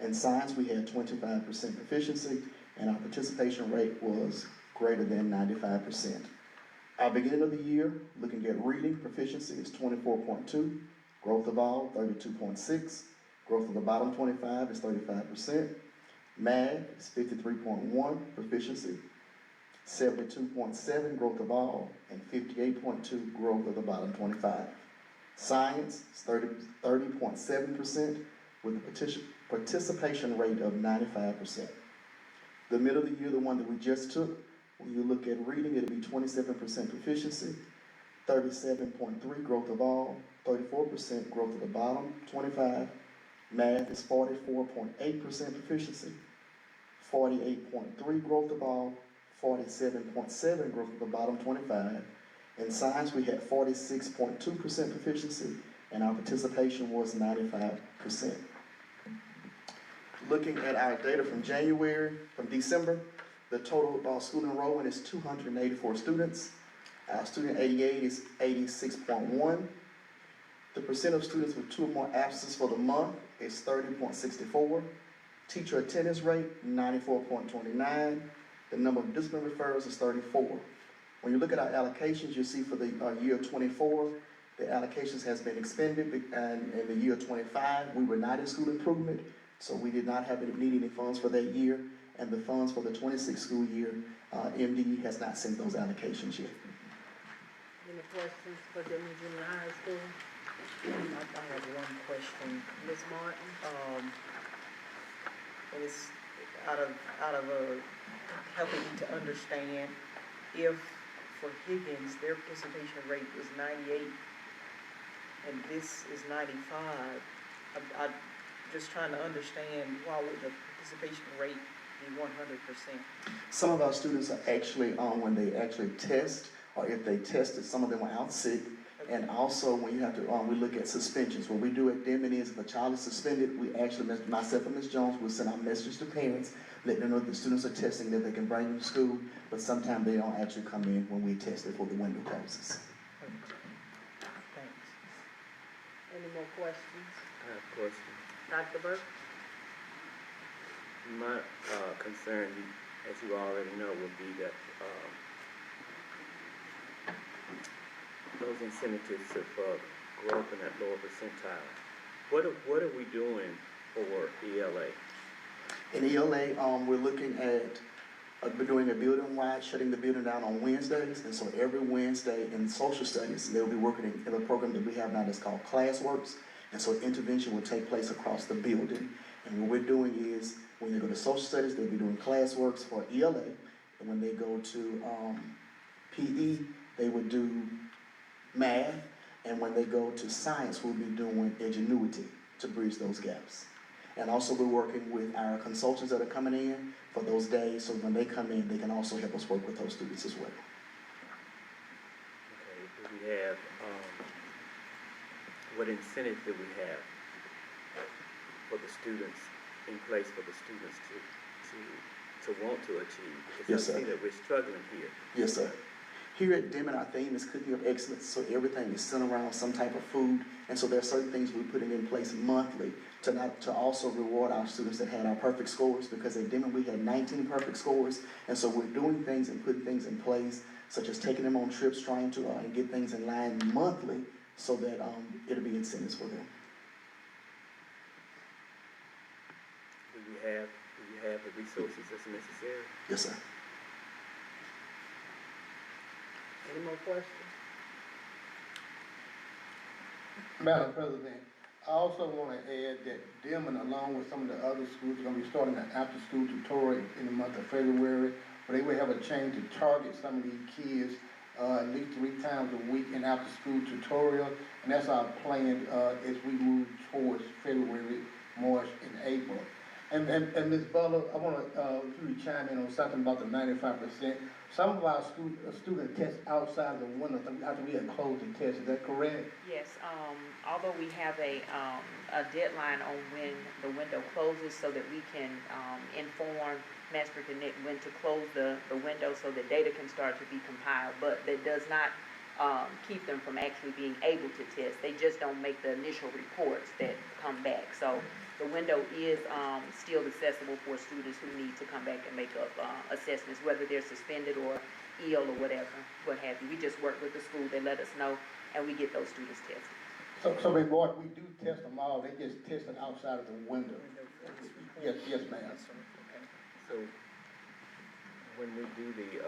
In science, we had 25% proficiency, and our participation rate was greater than 95%. Our beginning of the year, looking at reading, proficiency is 24.2, growth of all, 32.6, growth of the bottom 25 is 35%. Math is 53.1 proficiency, 72.7 growth of all, and 58.2 growth of the bottom 25. Science is 30.7% with a participation rate of 95%. The middle of the year, the one that we just took, when you look at reading, it'll be 27% proficiency, 37.3 growth of all, 34% growth of the bottom 25. Math is 44.8% proficiency, 48.3 growth of all, 47.7 growth of the bottom 25. In science, we had 46.2% proficiency, and our participation was 95%. Looking at our data from December, the total school enrollment is 284 students. Our student 88 is 86.1. The percent of students with 2 or more absences for the month is 30.64. Teacher attendance rate, 94.29. The number of discipline referrals is 34. When you look at our allocations, you see for the year 24, the allocations has been expended, and in the year 25, we were not in school improvement, so we did not need any funds for that year, and the funds for the 26 school year, MDE has not sent those allocations yet. Any questions for Denver Junior High School? I have one question. Ms. Martin? And it's out of helping me to understand if for Higgins, their participation rate is 98 and this is 95. I'm just trying to understand why would the participation rate be 100%? Some of our students are actually when they actually test, or if they tested, some of them are out sick. And also, when you have to, we look at suspensions. What we do at Denman is if a child is suspended, we actually, myself and Ms. Jones, will send out messages to parents, let them know that the students are testing, that they can bring them to school, but sometimes they don't actually come in when we test before the window closes. Thanks. Any more questions? I have a question. Dr. Burke? My concern, as you already know, would be that those incentives to grow up in that lower percentile. What are we doing for ELA? In ELA, we're looking at we're doing a building-wide, shutting the building down on Wednesdays, and so every Wednesday in social studies, they'll be working in a program that we have now that's called ClassWorks, and so intervention will take place across the building. And what we're doing is, when they go to social studies, they'll be doing ClassWorks for ELA, and when they go to PE, they would do math, and when they go to science, we'll be doing ingenuity to bridge those gaps. And also we're working with our consultants that are coming in for those days, so when they come in, they can also help us work with those students as well. Okay, do we have, what incentive do we have for the students, in place for the students to want to achieve? Because Yes, I see sir. that we're struggling here. Yes, sir. Here at Denman, our theme is cooking of excellence, so everything is centered around some type of food, and so there are certain things we're putting in place monthly to also reward our students that had our perfect scores, because at Denman we had 19 perfect scores, and so we're doing things and putting things in place, such as taking them on trips, trying to get things in line monthly, so that it'll be incentives for them. Do you have the resources that's necessary? Yes, sir. Any more questions? Madam President, I also want to add that Denman, along with some of the other schools, are going to be starting an after-school tutorial in the month of February, where they will have a change to target some of these kids at least 3 times a week in after-school tutorial, and that's our plan as we move towards February, March, and April. And Ms. Butler, I want you to chime in on something about the 95%. Some of our student tests outside the window after we had closed the test. Is that correct? Yes. Although we have a deadline on when the window closes, so that we can inform Master Connect when to close the window, so that data can start to be compiled. But that does not keep them from actually being able to test. They just don't make the initial reports that come back. So the window is still accessible for students who need to come back and make up assessments, whether they're suspended or ill or whatever, what have you. We just work with the school, they let us know, and we get those students tested. So Ms. Martin, we do test them all, they just test it outside of the window. Yes, ma'am. So when we do the,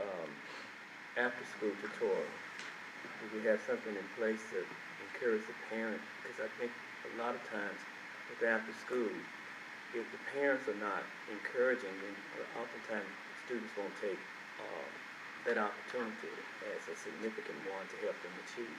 after-school tutorial, do we have something in place to encourage the parent? Because I think a lot of times with after-school, if the parents are not encouraging, then oftentimes students won't take, that opportunity as a significant one to help them achieve.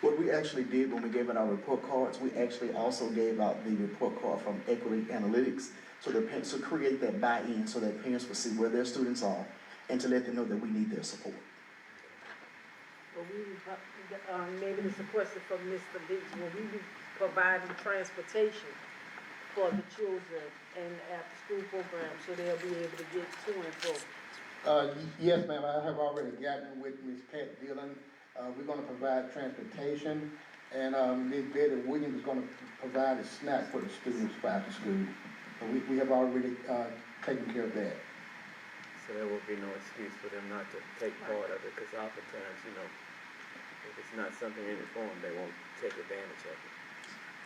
What we actually did when we gave out our report cards, we actually also gave out the report card from Equity Analytics, so the parents to create that buy-in, so that parents will see where their students are, and to let them know that we need their support. Well, maybe this is a question for Mr. Biggs. Will we be providing transportation for the children in the after-school program so they'll be able to get to and from? Yes, ma'am, I have already gotten with Ms. Pat Dillon. We're gonna provide transportation, and Ms. Betty Williams is gonna provide a snack for the students for after school. We have already taken care of that. So there will be no excuse for them not to take part of it, because oftentimes, you know, if it's not something in the form, they won't take advantage of it.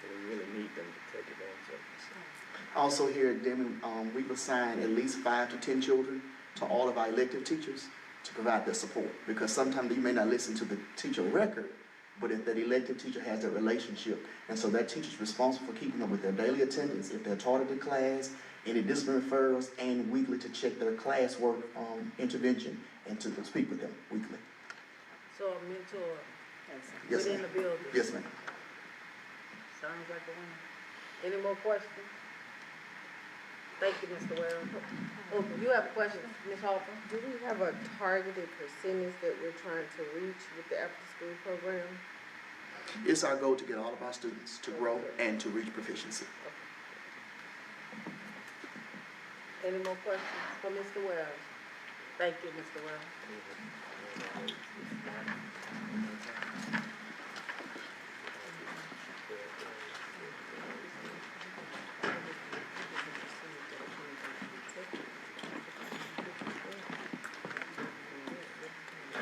So we really need them to take advantage of it. Also here at Deming, we've assigned at least 5 to 10 children to all of our elective teachers to provide their support. Because sometimes you may not listen to the teacher record, but if that elective teacher has that relationship, and so that teacher's responsible for keeping up with their daily attendance, if they're taught at the class, any discipline referrals, and weekly to check their classwork intervention and to speak with them weekly. So a mentor Yes, within ma'am. the building? Yes, ma'am. Sounds like a winner. Any more questions? Thank you, Mr. Wells. Oh, you have a question, Ms. Harper? Do we have a targeted percentage that we're trying to reach with the after-school program? It's our goal to get all of our students to grow and to reach proficiency. Any more questions for Mr. Wells? Thank you, Mr. Wells.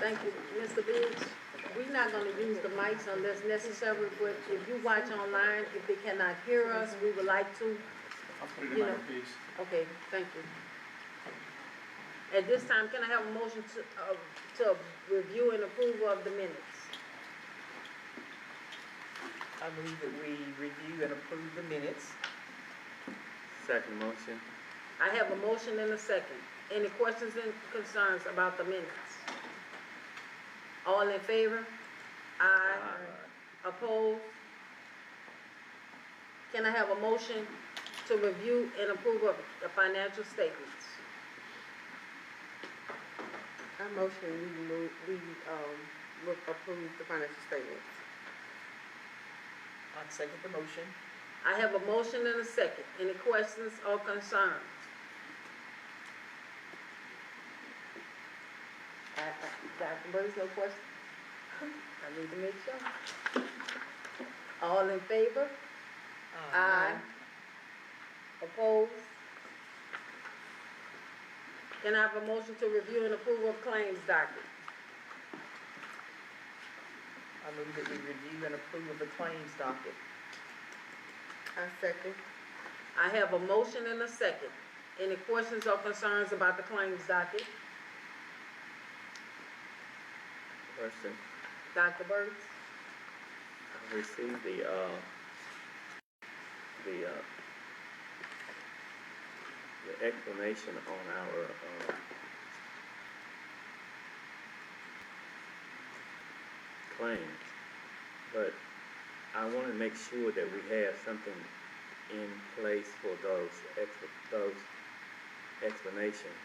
Thank you, Mr. Biggs. We're not gonna use the mics unless necessary, but if you watch online, if they cannot hear us, we would like to. I'll put it in my piece. Okay, thank you. At this time, can I have a motion to review and approve of the minutes? I move that we review and approve the minutes. Second motion. I have a motion and a second. Any questions and concerns about the minutes? All in favor? Aye. Opposed? Can I have a motion to review and approve of the financial statements? I motion we approve the financial statements. I second the motion. I have a motion and a second. Any questions or concerns? Dr. Burns, no question? I need to make sure. All in favor? Aye. Opposed? Can I have a motion to review and approve of claims docket? I move that we review and approve of the claims docket. I second. I have a motion and a second. Any questions or concerns about the claims docket? Question. Dr. Burns? I received the explanation on our, claims, but I want to make sure that we have something in place for those explanations.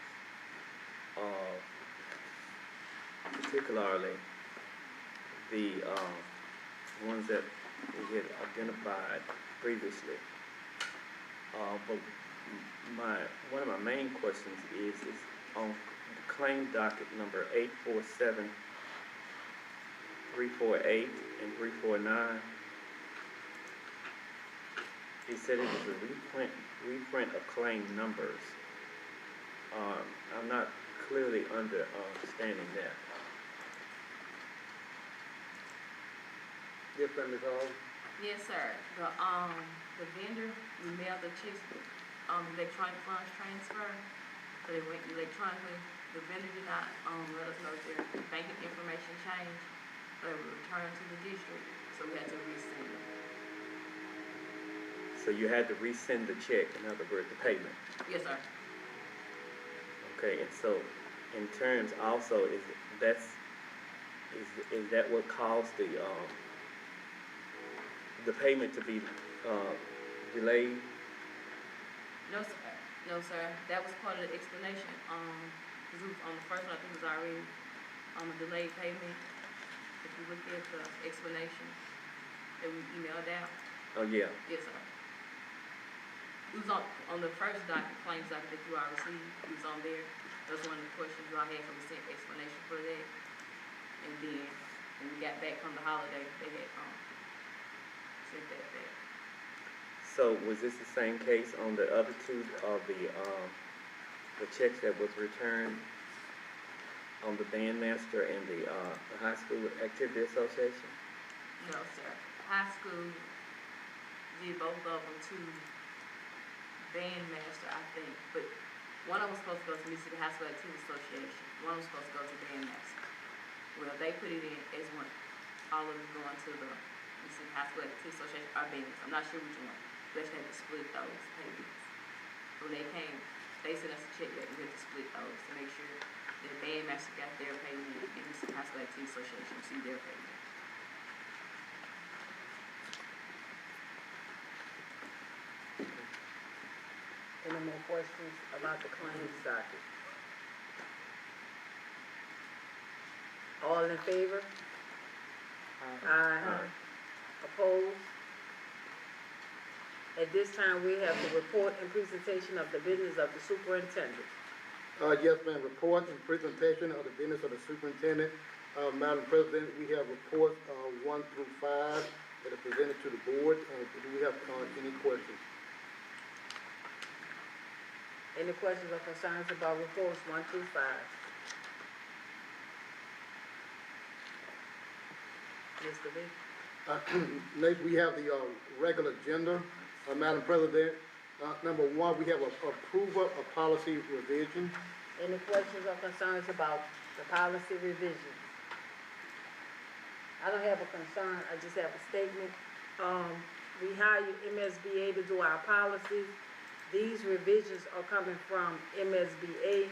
Particularly the ones that we had identified previously. But one of my main questions is on claim docket number 847, 348, and 349. He said it was a reprint of claim numbers. I'm not clearly understanding that. Yes, Ms. Hall? Yes, sir. The vendor, we mailed the checks, electronic funds transfer. So they went electronically, the vendor did not, let us know if their banking information changed, so they were returned to the district, so we had to resend them. So you had to resend the check, in other words, the payment. Yes, sir. Okay, and so in terms also, is that what caused the payment to be delayed? No, sir. No, sir. That was part of the explanation. Cause it was on the first one, I think it was already on the delayed payment. If you look at the explanation that we emailed out. Oh, yeah. Yes, sir. It was on the first claims document that you all received. It was on there. That was one of the questions you all had, so we sent explanation for that. And then when we got back from the holiday, they had sent that back. So was this the same case on the other two of the checks that was returned on the bandmaster and the high school activity association? No, sir. High school did both of them to bandmaster, I think, but one of them was supposed to go to Mississippi High School Activity Association. One was supposed to go to bandmaster. Well, they put it in as one, all of them going to the Mississippi High School Activity Association or bandmaster. I'm not sure which one. We actually had to split those payments. When they came, they sent us a check that we had to split those to make sure that bandmaster got their payment and Mississippi High School Activity Association received their payment. Any more questions about the claims docket? All in favor? Aye. Opposed? At this time, we have the report and presentation of the business of the superintendent. Yes, ma'am, report and presentation of the business of the superintendent. Madam President, we have reports, 1 through 5 that are presented to the board. Do we have, any questions? Any questions or concerns about reports 1 through 5? Mr. B? Next, we have the, regular agenda. Madam President, number 1, we have approval of policy revision. Any questions or concerns about the policy revisions? I don't have a concern, I just have a statement. We hired MSBA to do our policies. These revisions are coming from MSBA.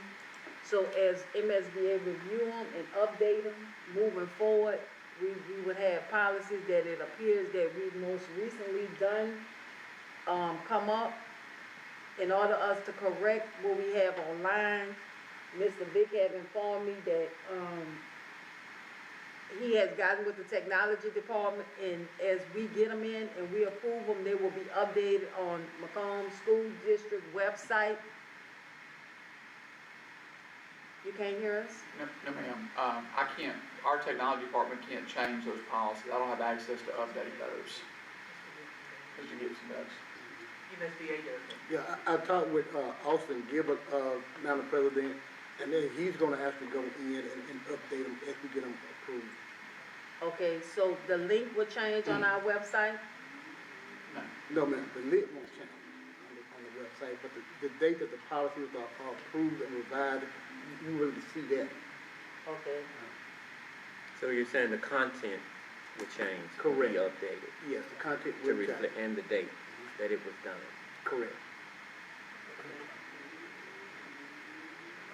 So as MSBA review them and update them, moving forward, we would have policies that it appears that we've most recently done, come up in order us to correct what we have online. Mr. Vick have informed me that, he has gotten with the technology department, and as we get them in and we approve them, they will be updated on Macomb School District website. You can't hear us? No, ma'am. I can't, our technology department can't change those policies. I don't have access to update those. Mr. Gibson does. MSBA does. Yeah, I talked with, Austin Gilbert, Madam President, and then he's gonna actually go in and update them as we get them approved. Okay, so the link will change on our website? No, ma'am, the link won't change on the website, but the date that the policies are approved and revised, you will see that. Okay. So you're saying the content will change? Will Correct. be updated? Yes, the content To will reflect, change. and the date that it was done? Correct.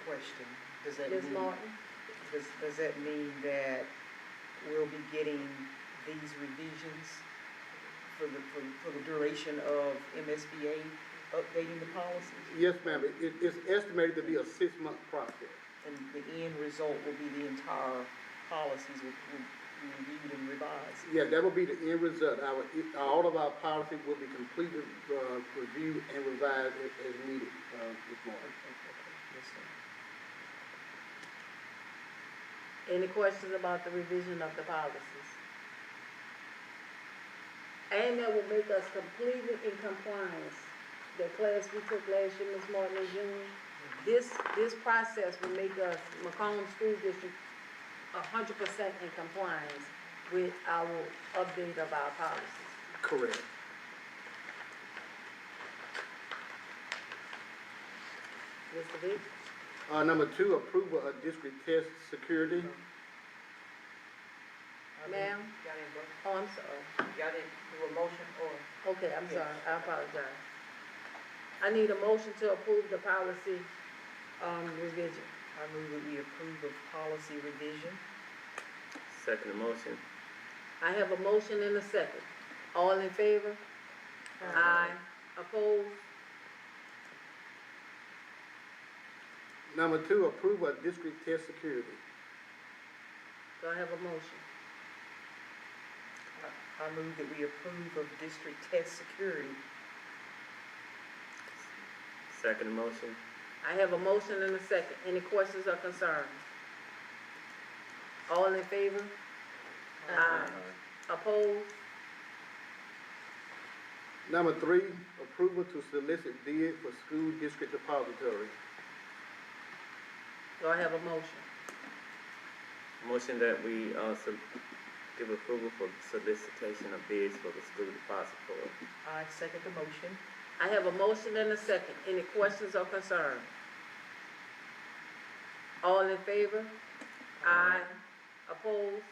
Question, does that Ms. mean, Martin? does that mean that we'll be getting these revisions for the duration of MSBA updating the policies? Yes, ma'am, it's estimated to be a 6-month process. And the end result will be the entire policies will be reviewed and revised? Yeah, that will be the end result. All of our policies will be completed, reviewed and revised as needed, Ms. Martin. Yes, sir. Any questions about the revision of the policies? And that will make us completely in compliance. The class we took last year, Ms. Martin and June, this process will make us, Macomb School District, 100% in compliance with our update of our policies. Correct. Mr. Vick? Number 2, approval of district test security. Ma'am? Y'all didn't vote, Oh, I'm sorry. y'all didn't do a motion or? Okay, I'm sorry, I apologize. I need a motion to approve the policy, revision. I move that we approve of policy revision. Second motion. I have a motion and a second. All in favor? Aye. Opposed? Number 2, approval of district test security. Do I have a motion? I move that we approve of district test security. Second motion. I have a motion and a second. Any questions or concerns? All in favor? Aye. Opposed? Number 3, approval to solicit bid for school district depository. Do I have a motion? Motion that we, give approval for solicitation of bids for the school depository. I second the motion. I have a motion and a second. Any questions or concerns? All in favor? Aye. Opposed?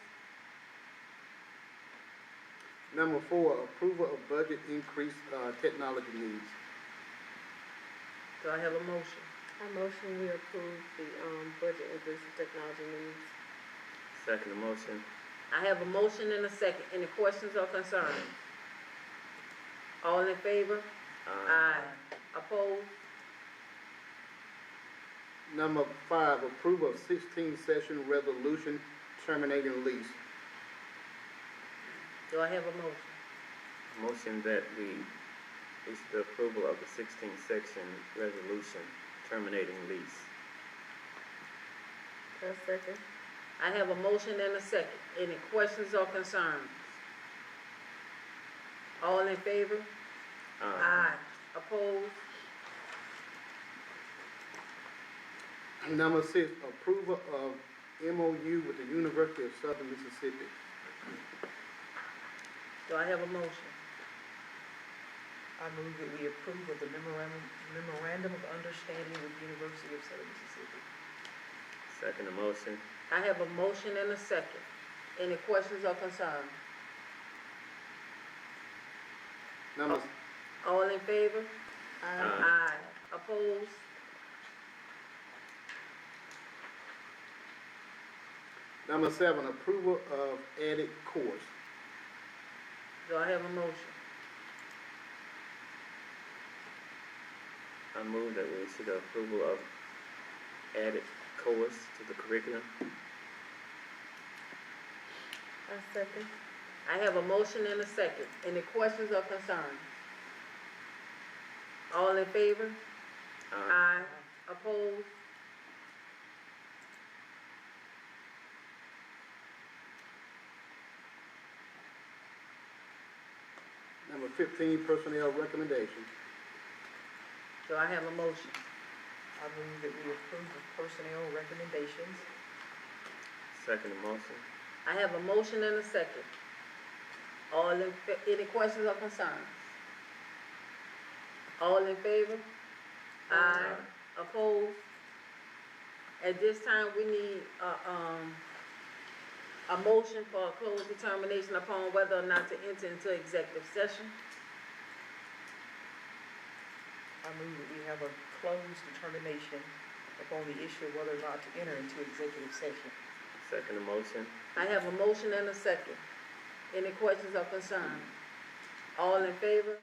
Number 4, approval of budget increase, technology needs. Do I have a motion? I motion we approve the, budget increase in technology needs. Second motion. I have a motion and a second. Any questions or concerns? All in favor? Aye. Opposed? Number 5, approval of 16th session resolution terminating lease. Do I have a motion? Motion that we issue the approval of the 16th section resolution terminating lease. A second. I have a motion and a second. Any questions or concerns? All in favor? Aye. Opposed? Number 6, approval of MOU with the University of Southern Mississippi. Do I have a motion? I move that we approve of the memorandum of understanding with the University of Southern Mississippi. Second motion. I have a motion and a second. Any questions or concerns? Number, All in favor? Aye. Opposed? number 7, approval of added course. Do I have a motion? I move that we issue the approval of added course to the curriculum. A second. I have a motion and a second. Any questions or concerns? All in favor? Aye. Opposed? Number 15, personnel recommendation. Do I have a motion? I move that we approve of personnel recommendations. Second motion. I have a motion and a second. Any questions or concerns? All in favor? Aye. Opposed? At this time, we need a motion for a closed determination upon whether or not to enter into executive session. I move that we have a closed determination upon the issue of whether or not to enter into executive session. Second motion. I have a motion and a second. Any questions or concerns? All in favor?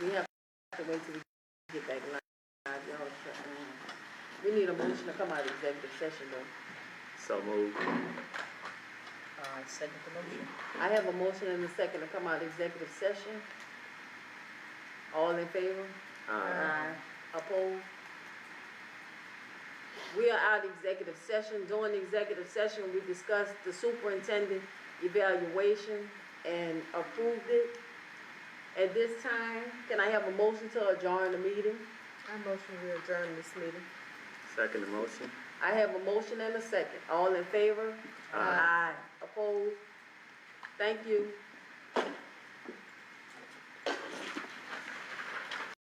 We have to wait till we get back live, y'all. We need a motion to come out of executive session though. So moved. Second the motion. I have a motion and a second to come out of executive session. All in favor? Aye. Opposed? We are out of executive session. During the executive session, we discussed the superintendent evaluation and approved it. At this time, can I have a motion to adjourn the meeting? I motion we adjourn this meeting. Second the motion. I have a motion and a second. All in favor? Aye. Opposed? Thank you.